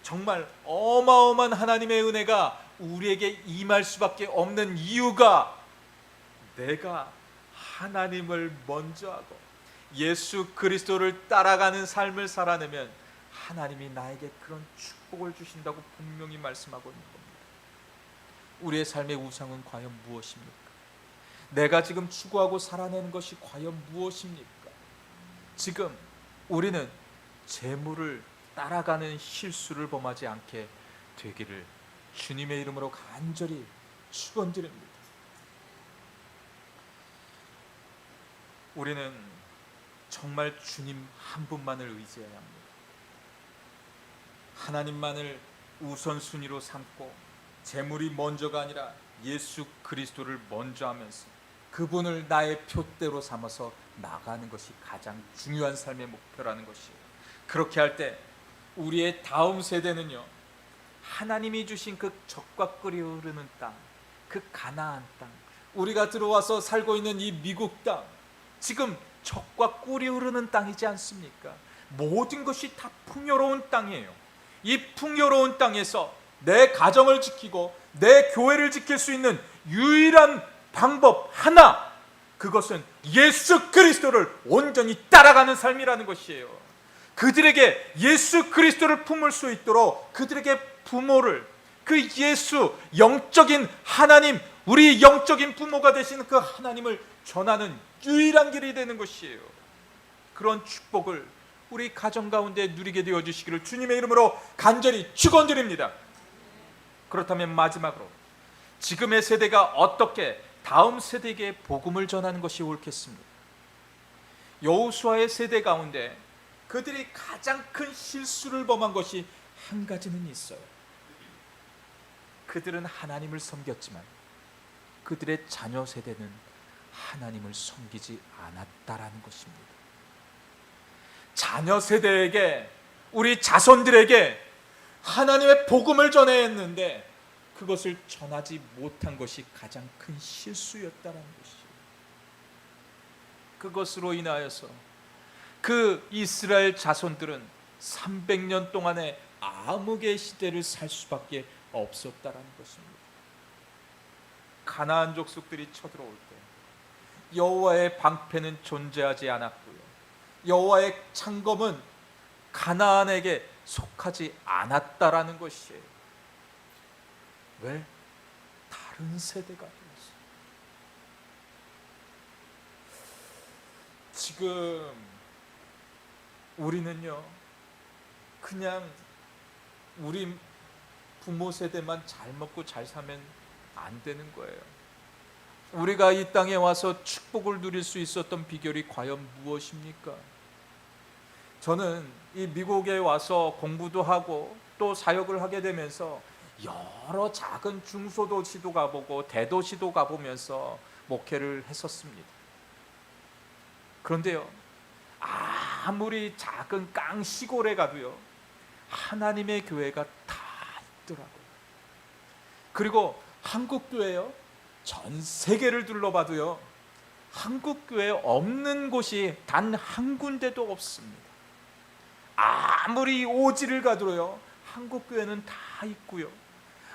정말 어마어마한 하나님의 은혜가 우리에게 임할 수밖에 없는 이유가 내가 하나님을 먼저 하고 예수 그리스도를 따라가는 삶을 살아내면 하나님이 나에게 그런 축복을 주신다고 분명히 말씀하고 있는 겁니다. 우리의 삶의 우상은 과연 무엇입니까? 내가 지금 추구하고 살아내는 것이 과연 무엇입니까? 지금 우리는 재물을 따라가는 실수를 범하지 않게 되기를 주님의 이름으로 간절히 축원드립니다. 우리는 정말 주님 한 분만을 의지해야 합니다. 하나님만을 우선순위로 삼고 재물이 먼저가 아니라 예수 그리스도를 먼저 하면서 그분을 나의 표대로 삼아서 나가는 것이 가장 중요한 삶의 목표라는 것이에요. 그렇게 할 때 우리의 다음 세대는요, 하나님이 주신 그 젖과 꿀이 흐르는 땅, 그 가나안 땅, 우리가 들어와서 살고 있는 이 미국 땅, 지금 젖과 꿀이 흐르는 땅이지 않습니까? 모든 것이 다 풍요로운 땅이에요. 이 풍요로운 땅에서 내 가정을 지키고 내 교회를 지킬 수 있는 유일한 방법 하나, 그것은 예수 그리스도를 온전히 따라가는 삶이라는 것이에요. 그들에게 예수 그리스도를 품을 수 있도록 그들에게 부모를, 그 예수, 영적인 하나님, 우리 영적인 부모가 되시는 그 하나님을 전하는 유일한 길이 되는 것이에요. 그런 축복을 우리 가정 가운데 누리게 되어 주시기를 주님의 이름으로 간절히 축원드립니다. 그렇다면 마지막으로 지금의 세대가 어떻게 다음 세대에게 복음을 전하는 것이 옳겠습니까? 여호수아의 세대 가운데 그들이 가장 큰 실수를 범한 것이 한 가지는 있어요. 그들은 하나님을 섬겼지만 그들의 자녀 세대는 하나님을 섬기지 않았다라는 것입니다. 자녀 세대에게, 우리 자손들에게 하나님의 복음을 전해야 했는데 그것을 전하지 못한 것이 가장 큰 실수였다라는 것이에요. 그것으로 인하여서 그 이스라엘 자손들은 300년 동안의 암흑의 시대를 살 수밖에 없었다라는 것입니다. 가나안 족속들이 쳐들어올 때 여호와의 방패는 존재하지 않았고요, 여호와의 창검은 가나안에게 속하지 않았다라는 것이에요. 왜? 다른 세대가 되었어요. 지금 우리는요, 그냥 우리 부모 세대만 잘 먹고 잘 사면 안 되는 거예요. 우리가 이 땅에 와서 축복을 누릴 수 있었던 비결이 과연 무엇입니까? 저는 이 미국에 와서 공부도 하고 또 사역을 하게 되면서 여러 작은 중소도시도 가보고 대도시도 가보면서 목회를 했었습니다. 그런데요, 아무리 작은 깡 시골에 가도요, 하나님의 교회가 다 있더라고요. 그리고 한국 교회요, 전 세계를 둘러봐도요, 한국 교회 없는 곳이 단 한 군데도 없습니다. 아무리 오지를 가도요, 한국 교회는 다 있고요,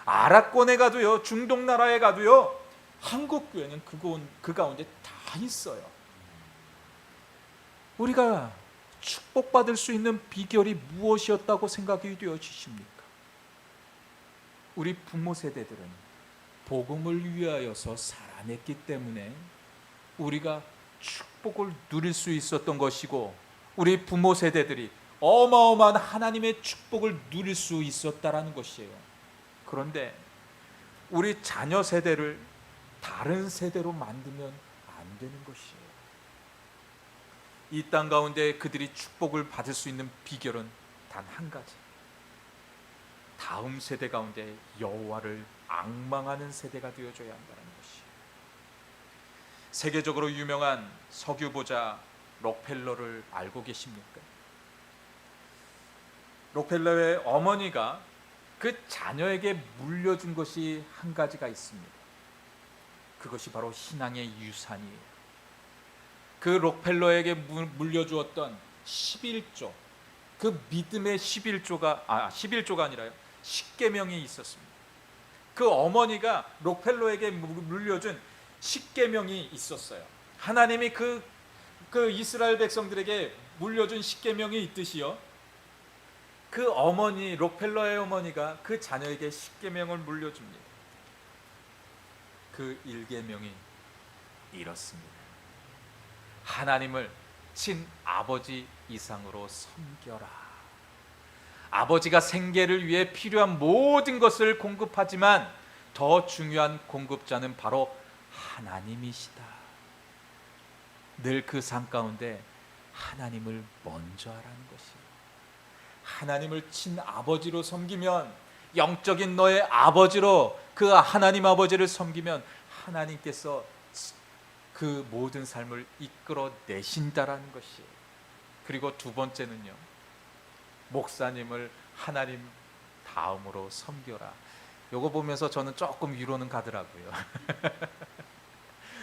아랍권에 가도요, 중동 나라에 가도요, 한국 교회는 그 가운데 다 있어요. 우리가 축복받을 수 있는 비결이 무엇이었다고 생각이 되어지십니까? 우리 부모 세대들은 복음을 위하여서 살아냈기 때문에 우리가 축복을 누릴 수 있었던 것이고, 우리 부모 세대들이 어마어마한 하나님의 축복을 누릴 수 있었다라는 것이에요. 그런데 우리 자녀 세대를 다른 세대로 만들면 안 되는 것이에요. 이 땅 가운데 그들이 축복을 받을 수 있는 비결은 단 한 가지, 다음 세대 가운데 여호와를 앙망하는 세대가 되어줘야 한다는 것이에요. 세계적으로 유명한 석유보자 록펠러를 알고 계십니까? 록펠러의 어머니가 그 자녀에게 물려준 것이 한 가지가 있습니다. 그것이 바로 신앙의 유산이에요. 그 록펠러에게 물려주었던 11조, 그 믿음의 11조가 아니라요, 10계명이 있었습니다. 그 어머니가 록펠러에게 물려준 십계명이 있었어요. 하나님이 그 이스라엘 백성들에게 물려준 십계명이 있듯이요, 그 어머니, 록펠러의 어머니가 그 자녀에게 십계명을 물려줍니다. 그 일계명이 이렇습니다. 하나님을 친아버지 이상으로 섬겨라. 아버지가 생계를 위해 필요한 모든 것을 공급하지만 더 중요한 공급자는 바로 하나님이시다. 늘 그 삶 가운데 하나님을 먼저 하라는 것이에요. 하나님을 친아버지로 섬기면, 영적인 너의 아버지로 그 하나님 아버지를 섬기면 하나님께서 그 모든 삶을 이끌어 내신다라는 것이에요. 그리고 두 번째는요, 목사님을 하나님 다음으로 섬겨라. 요거 보면서 저는 조금 위로는 가더라고요.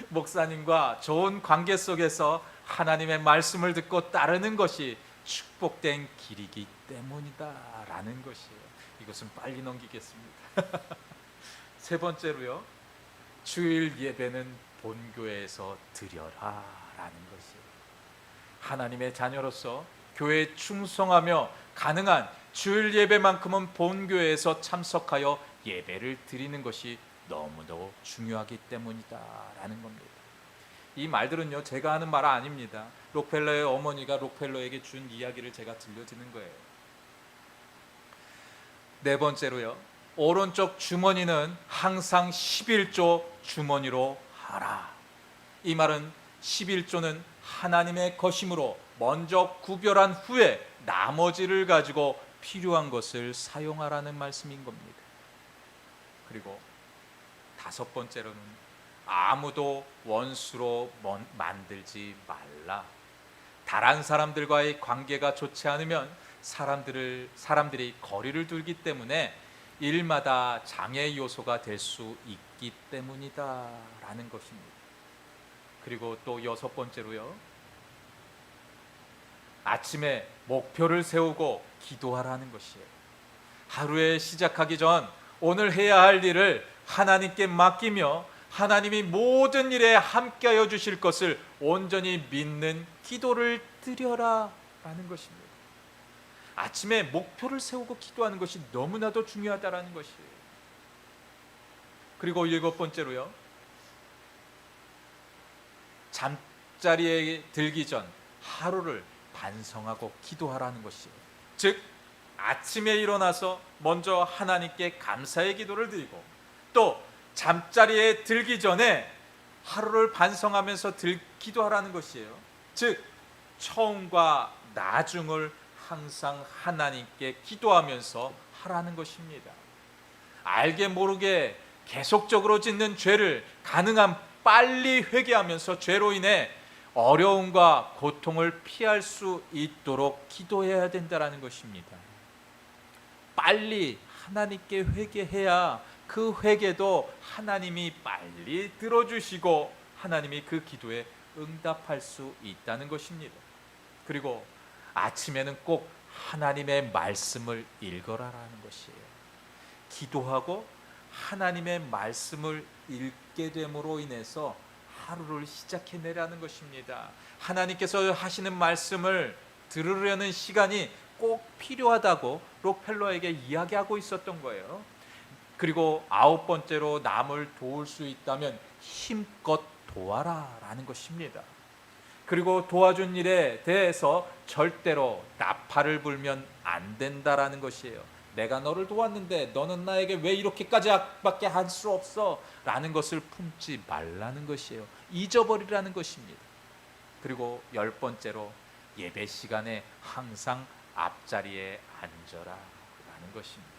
목사님과 좋은 관계 속에서 하나님의 말씀을 듣고 따르는 것이 축복된 길이기 때문이다 라는 것이에요. 이것은 빨리 넘기겠습니다. 세 번째로요, 주일 예배는 본교회에서 드려라 라는 것이에요. 하나님의 자녀로서 교회에 충성하며 가능한 주일 예배만큼은 본교회에서 참석하여 예배를 드리는 것이 너무도 중요하기 때문이다 라는 겁니다. 이 말들은요, 제가 하는 말 아닙니다. 록펠러의 어머니가 록펠러에게 준 이야기를 제가 들려드리는 거예요. 네 번째로요, 오른쪽 주머니는 항상 11조 주머니로 하라. 이 말은 11조는 하나님의 것이므로 먼저 구별한 후에 나머지를 가지고 필요한 것을 사용하라는 말씀인 겁니다. 그리고 다섯 번째로는 아무도 원수로 만들지 말라. 다른 사람들과의 관계가 좋지 않으면 사람들이 거리를 두기 때문에 일마다 장애 요소가 될 수 있기 때문이다 라는 것입니다. 그리고 또 여섯 번째로요, 아침에 목표를 세우고 기도하라는 것이에요. 하루에 시작하기 전 오늘 해야 할 일을 하나님께 맡기며 하나님이 모든 일에 함께하여 주실 것을 온전히 믿는 기도를 드려라 라는 것입니다. 아침에 목표를 세우고 기도하는 것이 너무나도 중요하다라는 것이에요. 그리고 일곱 번째로요, 잠자리에 들기 전 하루를 반성하고 기도하라는 것이에요. 즉 아침에 일어나서 먼저 하나님께 감사의 기도를 드리고, 또 잠자리에 들기 전에 하루를 반성하면서 기도하라는 것이에요. 즉 처음과 나중을 항상 하나님께 기도하면서 하라는 것입니다. 알게 모르게 계속적으로 짓는 죄를 가능한 빨리 회개하면서 죄로 인해 어려움과 고통을 피할 수 있도록 기도해야 된다는 것입니다. 빨리 하나님께 회개해야 그 회개도 하나님이 빨리 들어주시고 하나님이 그 기도에 응답할 수 있다는 것입니다. 그리고 아침에는 꼭 하나님의 말씀을 읽어라라는 것이에요. 기도하고 하나님의 말씀을 읽게 됨으로 인해서 하루를 시작해내라는 것입니다. 하나님께서 하시는 말씀을 들으려는 시간이 꼭 필요하다고 록펠러에게 이야기하고 있었던 거예요. 그리고 아홉 번째로 남을 도울 수 있다면 힘껏 도와라 라는 것입니다. 그리고 도와준 일에 대해서 절대로 나팔을 불면 안 된다라는 것이에요. 내가 너를 도왔는데 너는 나에게 왜 이렇게까지밖에 할 수 없어? 라는 것을 품지 말라는 것이에요. 잊어버리라는 것입니다. 그리고 열 번째로 예배 시간에 항상 앞자리에 앉아라 라는 것입니다.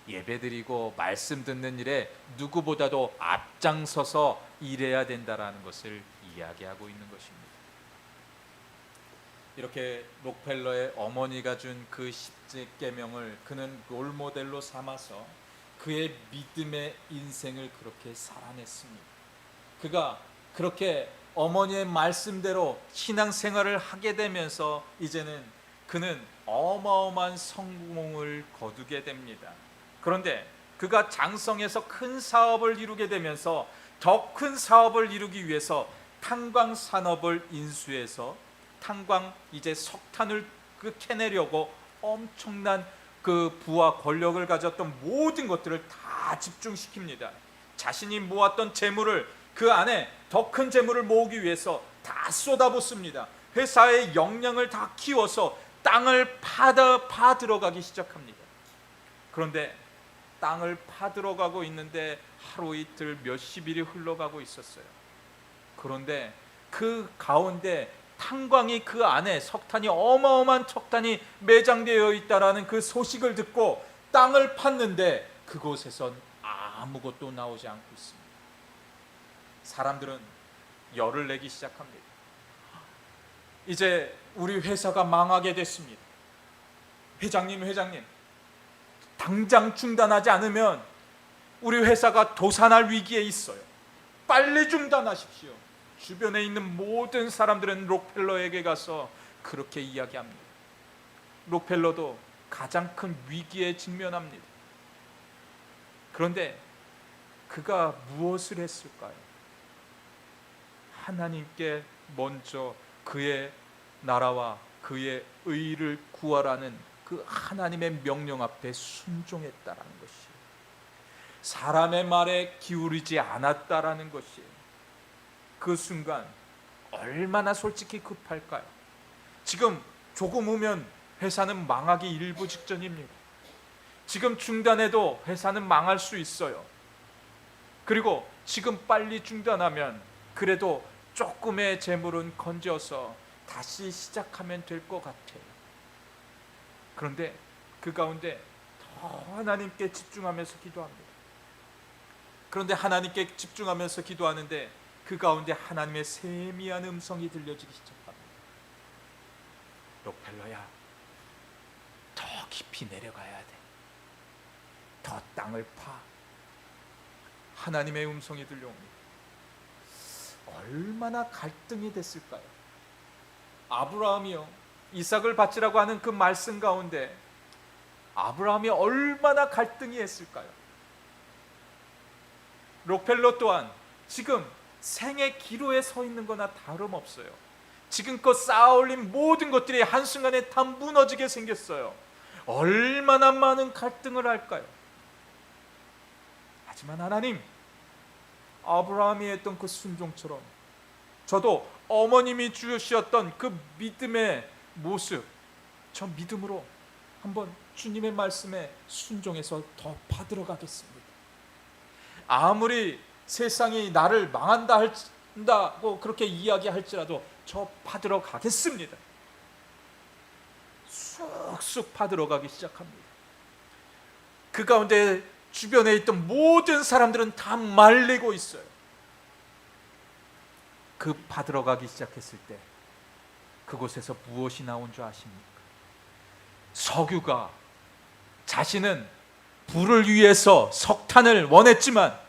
예배드리고 말씀 듣는 일에 누구보다도 앞장서서 일해야 된다라는 것을 이야기하고 있는 것입니다. 이렇게 록펠러의 어머니가 준 그 10계명을 그는 롤모델로 삼아서 그의 믿음의 인생을 그렇게 살아냈습니다. 그가 그렇게 어머니의 말씀대로 신앙생활을 하게 되면서 이제는 그는 어마어마한 성공을 거두게 됩니다. 그런데 그가 장성해서 큰 사업을 이루게 되면서 더 큰 사업을 이루기 위해서 탄광 산업을 인수해서 탄광 이제 석탄을 캐내려고 엄청난 그 부와 권력을 가졌던 모든 것들을 다 집중시킵니다. 자신이 모았던 재물을 그 안에 더 큰 재물을 모으기 위해서 다 쏟아붓습니다. 회사의 역량을 다 키워서 땅을 파 들어가기 시작합니다. 그런데 땅을 파 들어가고 있는데 하루 이틀 몇십일이 흘러가고 있었어요. 그런데 그 가운데 탄광이 그 안에 석탄이 어마어마한 석탄이 매장되어 있다라는 그 소식을 듣고 땅을 팠는데 그곳에선 아무것도 나오지 않고 있습니다. 사람들은 열을 내기 시작합니다. 이제 우리 회사가 망하게 됐습니다. 회장님 당장 중단하지 않으면 우리 회사가 도산할 위기에 있어요. 빨리 중단하십시오. 주변에 있는 모든 사람들은 록펠러에게 가서 그렇게 이야기합니다. 록펠러도 가장 큰 위기에 직면합니다. 그런데 그가 무엇을 했을까요? 하나님께 먼저 그의 나라와 그의 의를 구하라는 그 하나님의 명령 앞에 순종했다라는 것이, 사람의 말에 기울이지 않았다라는 것이, 그 순간 얼마나 솔직히 급할까요? 지금 조금 후면 회사는 망하기 일부 직전입니다. 지금 중단해도 회사는 망할 수 있어요. 그리고 지금 빨리 중단하면 그래도 조금의 재물은 건져서 다시 시작하면 될 것 같아요. 그런데 그 가운데 더 하나님께 집중하면서 기도합니다. 그런데 하나님께 집중하면서 기도하는데 그 가운데 하나님의 세미한 음성이 들려지기 시작합니다. 록펠러야, 더 깊이 내려가야 돼. 더 땅을 파. 하나님의 음성이 들려옵니다. 얼마나 갈등이 됐을까요? 아브라함이요, 이삭을 바치라고 하는 그 말씀 가운데 아브라함이 얼마나 갈등이 했을까요? 록펠러 또한 지금 생의 기로에 서 있는 거나 다름없어요. 지금껏 쌓아올린 모든 것들이 한순간에 다 무너지게 생겼어요. 얼마나 많은 갈등을 할까요? 하지만 하나님, 아브라함이 했던 그 순종처럼 저도 어머님이 주셨던 그 믿음의 모습, 저 믿음으로 한번 주님의 말씀에 순종해서 더 받들어가겠습니다. 아무리 세상이 나를 망한다 한다고 그렇게 이야기할지라도 저 받들어 가겠습니다. 쑥쑥 받들어 가기 시작합니다. 그 가운데 주변에 있던 모든 사람들은 다 말리고 있어요. 그 받들어 가기 시작했을 때 그곳에서 무엇이 나온 줄 아십니까? 석유가, 자신은 불을 위해서 석탄을 원했지만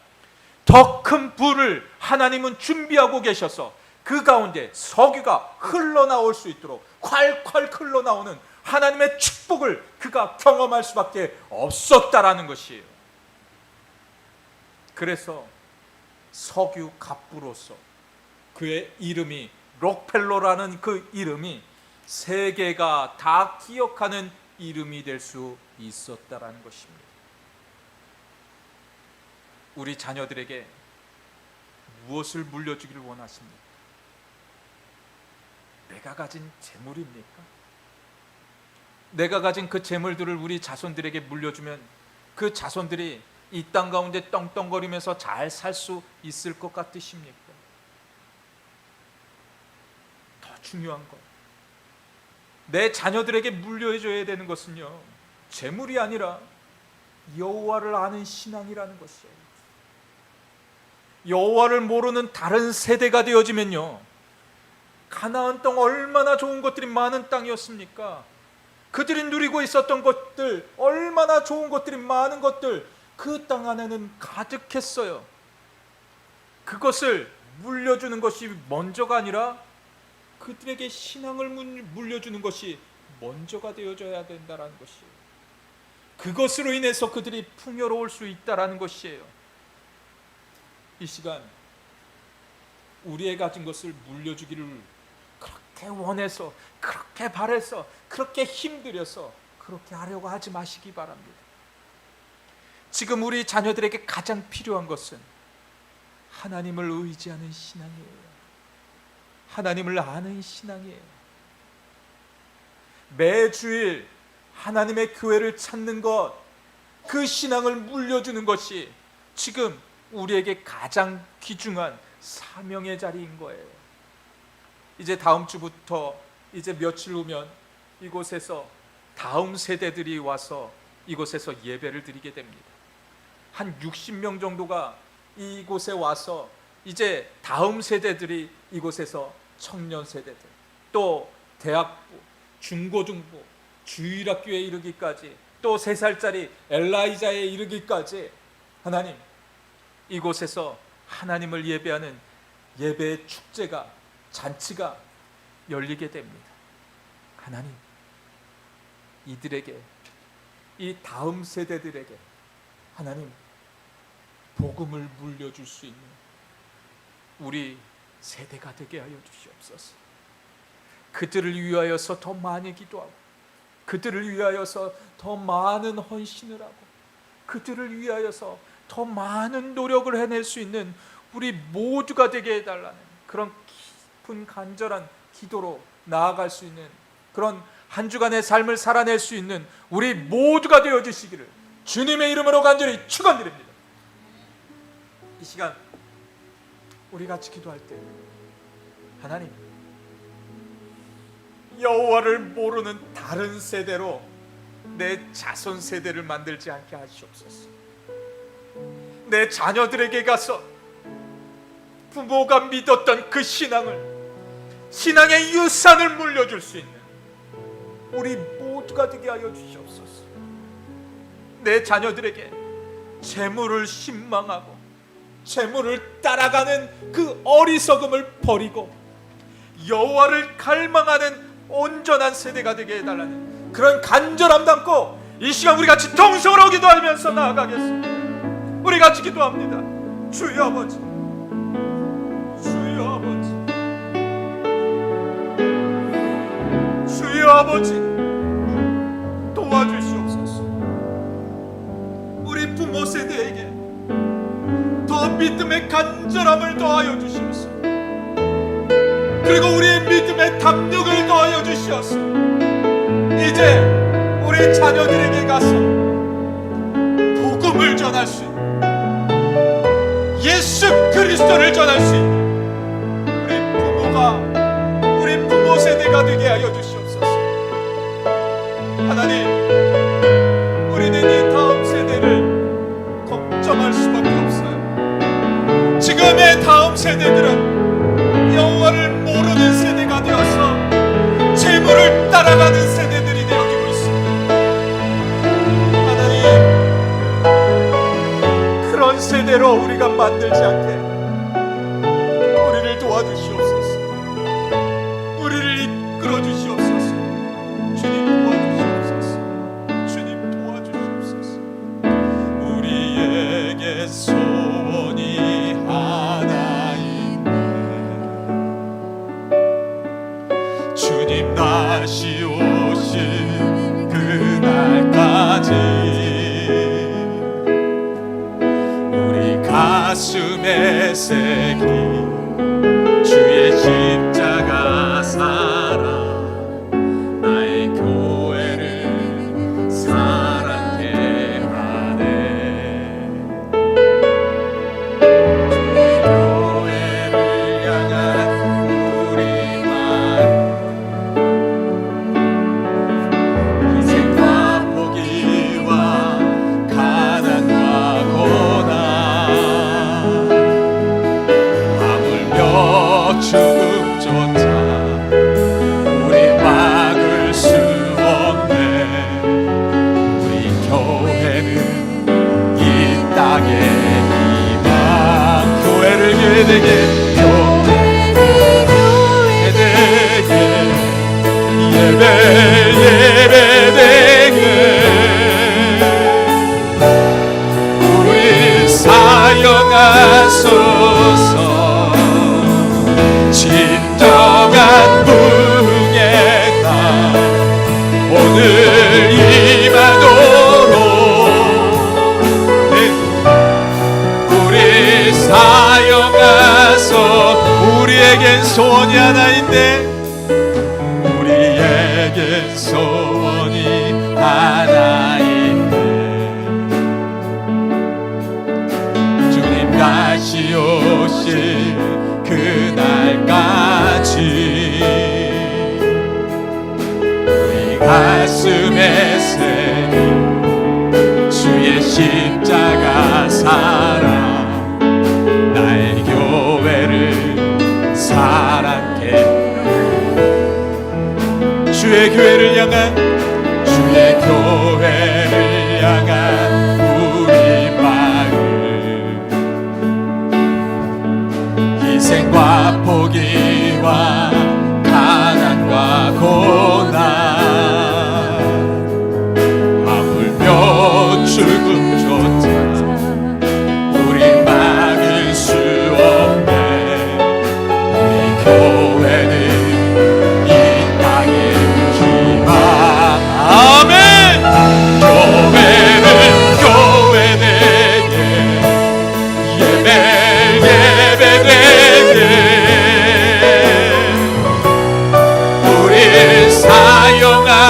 더 큰 불을 하나님은 준비하고 계셔서 그 가운데 석유가 흘러나올 수 있도록 콸콸 흘러나오는 하나님의 축복을 그가 경험할 수밖에 없었다라는 것이에요. 그래서 석유 갑부로서 그의 이름이, 록펠러라는 그 이름이 세계가 다 기억하는 이름이 될 수 있었다라는 것입니다. 우리 자녀들에게 무엇을 물려주기를 원하십니까? 내가 가진 재물입니까? 내가 가진 그 재물들을 우리 자손들에게 물려주면 그 자손들이 이 땅 가운데 떵떵거리면서 잘 살 수 있을 것 같으십니까? 더 중요한 것, 내 자녀들에게 물려줘야 되는 것은요, 재물이 아니라 여호와를 아는 신앙이라는 것이에요. 여호와를 모르는 다른 세대가 되어지면요, 가나안 땅 얼마나 좋은 것들이 많은 땅이었습니까? 그들이 누리고 있었던 것들, 얼마나 좋은 것들이 많은 것들, 그 땅 안에는 가득했어요. 그것을 물려주는 것이 먼저가 아니라 그들에게 신앙을 물려주는 것이 먼저가 되어져야 된다는 것이에요. 그것으로 인해서 그들이 풍요로울 수 있다라는 것이에요. 이 시간 우리의 가진 것을 물려주기를 그렇게 원해서, 그렇게 바래서, 그렇게 힘들여서 그렇게 하려고 하지 마시기 바랍니다. 지금 우리 자녀들에게 가장 필요한 것은 하나님을 의지하는 신앙이에요. 하나님을 아는 신앙이에요. 매주일 하나님의 교회를 찾는 것, 그 신앙을 물려주는 것이 지금 우리에게 가장 귀중한 사명의 자리인 거예요. 이제 다음 주부터 이제 며칠 후면 이곳에서 다음 세대들이 와서 이곳에서 예배를 드리게 됩니다. 한 60명 정도가 이곳에 와서 이제 다음 세대들이 이곳에서 청년 세대들, 또 대학부, 중고등부, 주일학교에 이르기까지, 또 3살짜리 엘라이자에 이르기까지 하나님, 이곳에서 하나님을 예배하는 예배의 축제가, 잔치가 열리게 됩니다. 하나님, 이들에게, 이 다음 세대들에게 하나님 복음을 물려줄 수 있는 우리 세대가 되게 하여 주시옵소서. 그들을 위하여서 더 많이 기도하고, 그들을 위하여서 더 많은 헌신을 하고, 그들을 위하여서 더 많은 노력을 해낼 수 있는 우리 모두가 되게 해달라는 그런 깊은 간절한 기도로 나아갈 수 있는, 그런 한 주간의 삶을 살아낼 수 있는 우리 모두가 되어 주시기를 주님의 이름으로 간절히 축원드립니다. 이 시간 우리 같이 기도할 때 하나님, 여호와를 모르는 다른 세대로 내 자손 세대를 만들지 않게 하시옵소서. 내 자녀들에게 가서 부모가 믿었던 그 신앙의 유산을 물려줄 수 있는 우리 모두가 되게 하여 주시옵소서. 내 자녀들에게 재물을 신망하고 재물을 따라가는 그 어리석음을 버리고 여호와를 갈망하는 온전한 세대가 되게 해달라는 그런 간절함 담고 이 시간 우리 같이 통성으로 기도하면서 나아가겠습니다. 우리 같이 기도합니다. 주여 아버지, 주여 아버지, 주여 아버지, 도와주시옵소서. 우리 부모 세대에게 더 믿음의 간절함을 더하여 주시옵소서. 그리고 우리의 믿음의 담력을 더하여 주시옵소서. 이제 우리 자녀들에게 가서 복음을 전할 수 있는, 예수 그리스도를 전할 수 있는 우리 부모가, 우리 부모 세대가 되게 하여 주시옵소서. 하나님, 우리는 이 다음 세대를 걱정할 수밖에 없어요. 지금의 다음 세대들은 여호와를 모르는 세대가 되어서 재물을 따라가는 세대들이 되어지고 있습니다. 하나님, 그런 세대로 우리가 만들지 않게 우리를 도와주시옵소서. 우리를 이끌어 주시옵소서. 주님 도와주시옵소서. 주님 도와주시옵소서. 우리에게 소원이 하나 있네. 주님 다시 오실 그날까지 우리 가슴에 새긴 주의 십자가 사랑, 나의 교회를 사랑케 하네. 주의 교회를 향한 우리 마음, 희생과 포기와 가난과 고난, 소원이 하나인데, 우리에게 소원이 하나인데, 주님 다시 오실 그날까지 우리 가슴에 새긴 주의 십자가 사랑, 나의 교회를 사랑해. 주의 교회를 향한, 주의 교회를 향한 우리 마음, 희생과 포기와 가난과 고난, 아물며 죽음조차 우리 막을 수 없네. 우리 교회는 이 땅의 희망. 아멘. 교회는 교회 되게, 예배 되게, 우리 사용하소서.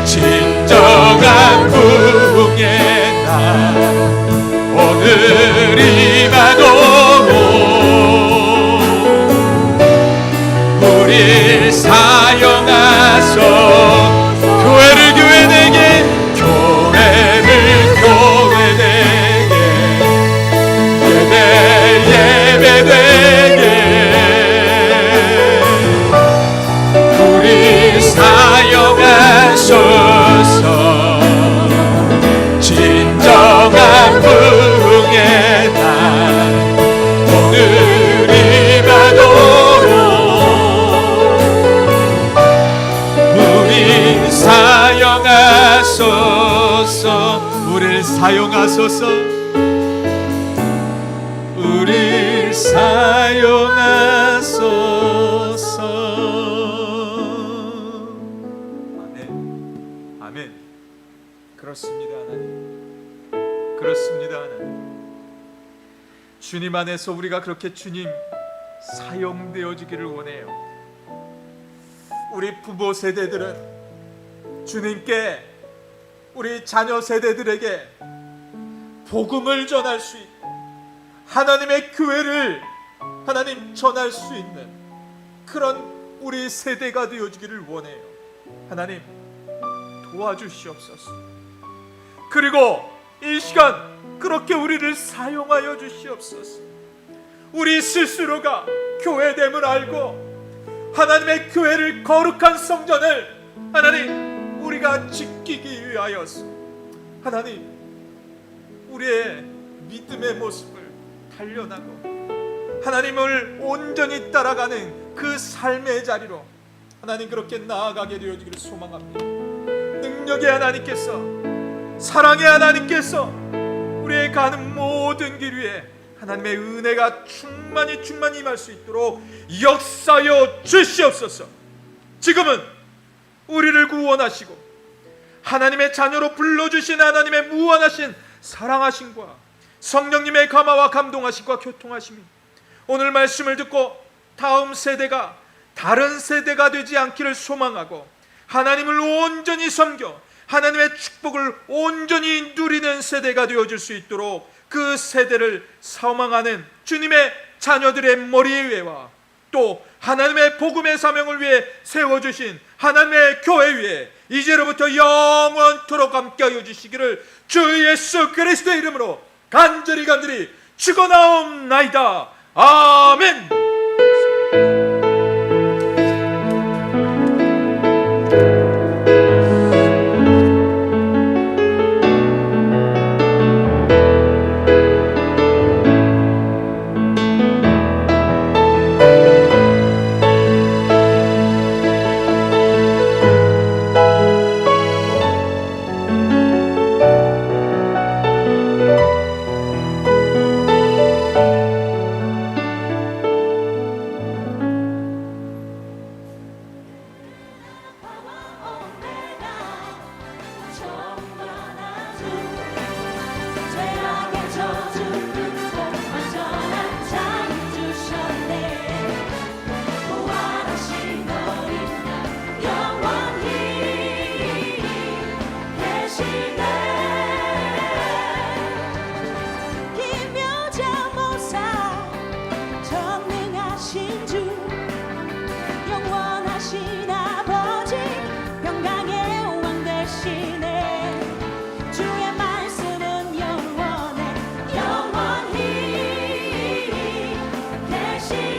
진정한 부흥의 날 오늘이마도 우리 사용하소. 교회를 교회되게, 교회를 교회되게, 예배되게, 우리 사용하소서. 진정한 부흥의 날 오늘이라도 우리 사용하소서. 우릴 사용하소서. 우릴 사용하소서. 아멘. 아멘. 그렇습니다 하나님. 그렇습니다 하나님. 주님 안에서 우리가 그렇게 주님 사용되어지기를 원해요. 우리 부모 세대들은 주님께, 우리 자녀 세대들에게 복음을 전할 수 있고 하나님의 교회를 하나님 전할 수 있는 그런 우리 세대가 되어지기를 원해요. 하나님 도와주시옵소서. 그리고 이 시간 그렇게 우리를 사용하여 주시옵소서. 우리 스스로가 교회됨을 알고 하나님의 교회를, 거룩한 성전을 하나님 우리가 지키기 위하여서 하나님 우리의 믿음의 모습을 단련하고 하나님을 온전히 따라가는 그 삶의 자리로 하나님 그렇게 나아가게 되어지기를 소망합니다. 능력의 하나님께서, 사랑의 하나님께서 우리의 가는 모든 길 위에 하나님의 은혜가 충만히 임할 수 있도록 역사여 주시옵소서. 지금은 우리를 구원하시고 하나님의 자녀로 불러주신 하나님의 무한하신 사랑하심과 성령님의 감화와 감동하심과 교통하심이 오늘 말씀을 듣고 다음 세대가 다른 세대가 되지 않기를 소망하고 하나님을 온전히 섬겨 하나님의 축복을 온전히 누리는 세대가 되어질 수 있도록 그 세대를 사망하는 주님의 자녀들의 머리 위에와 또 하나님의 복음의 사명을 위해 세워주신 하나님의 교회 위에 이제로부터 영원토록 함께하여 주시기를 주 예수 그리스도의 이름으로 간절히 축원하옵나이다. 아멘. 없이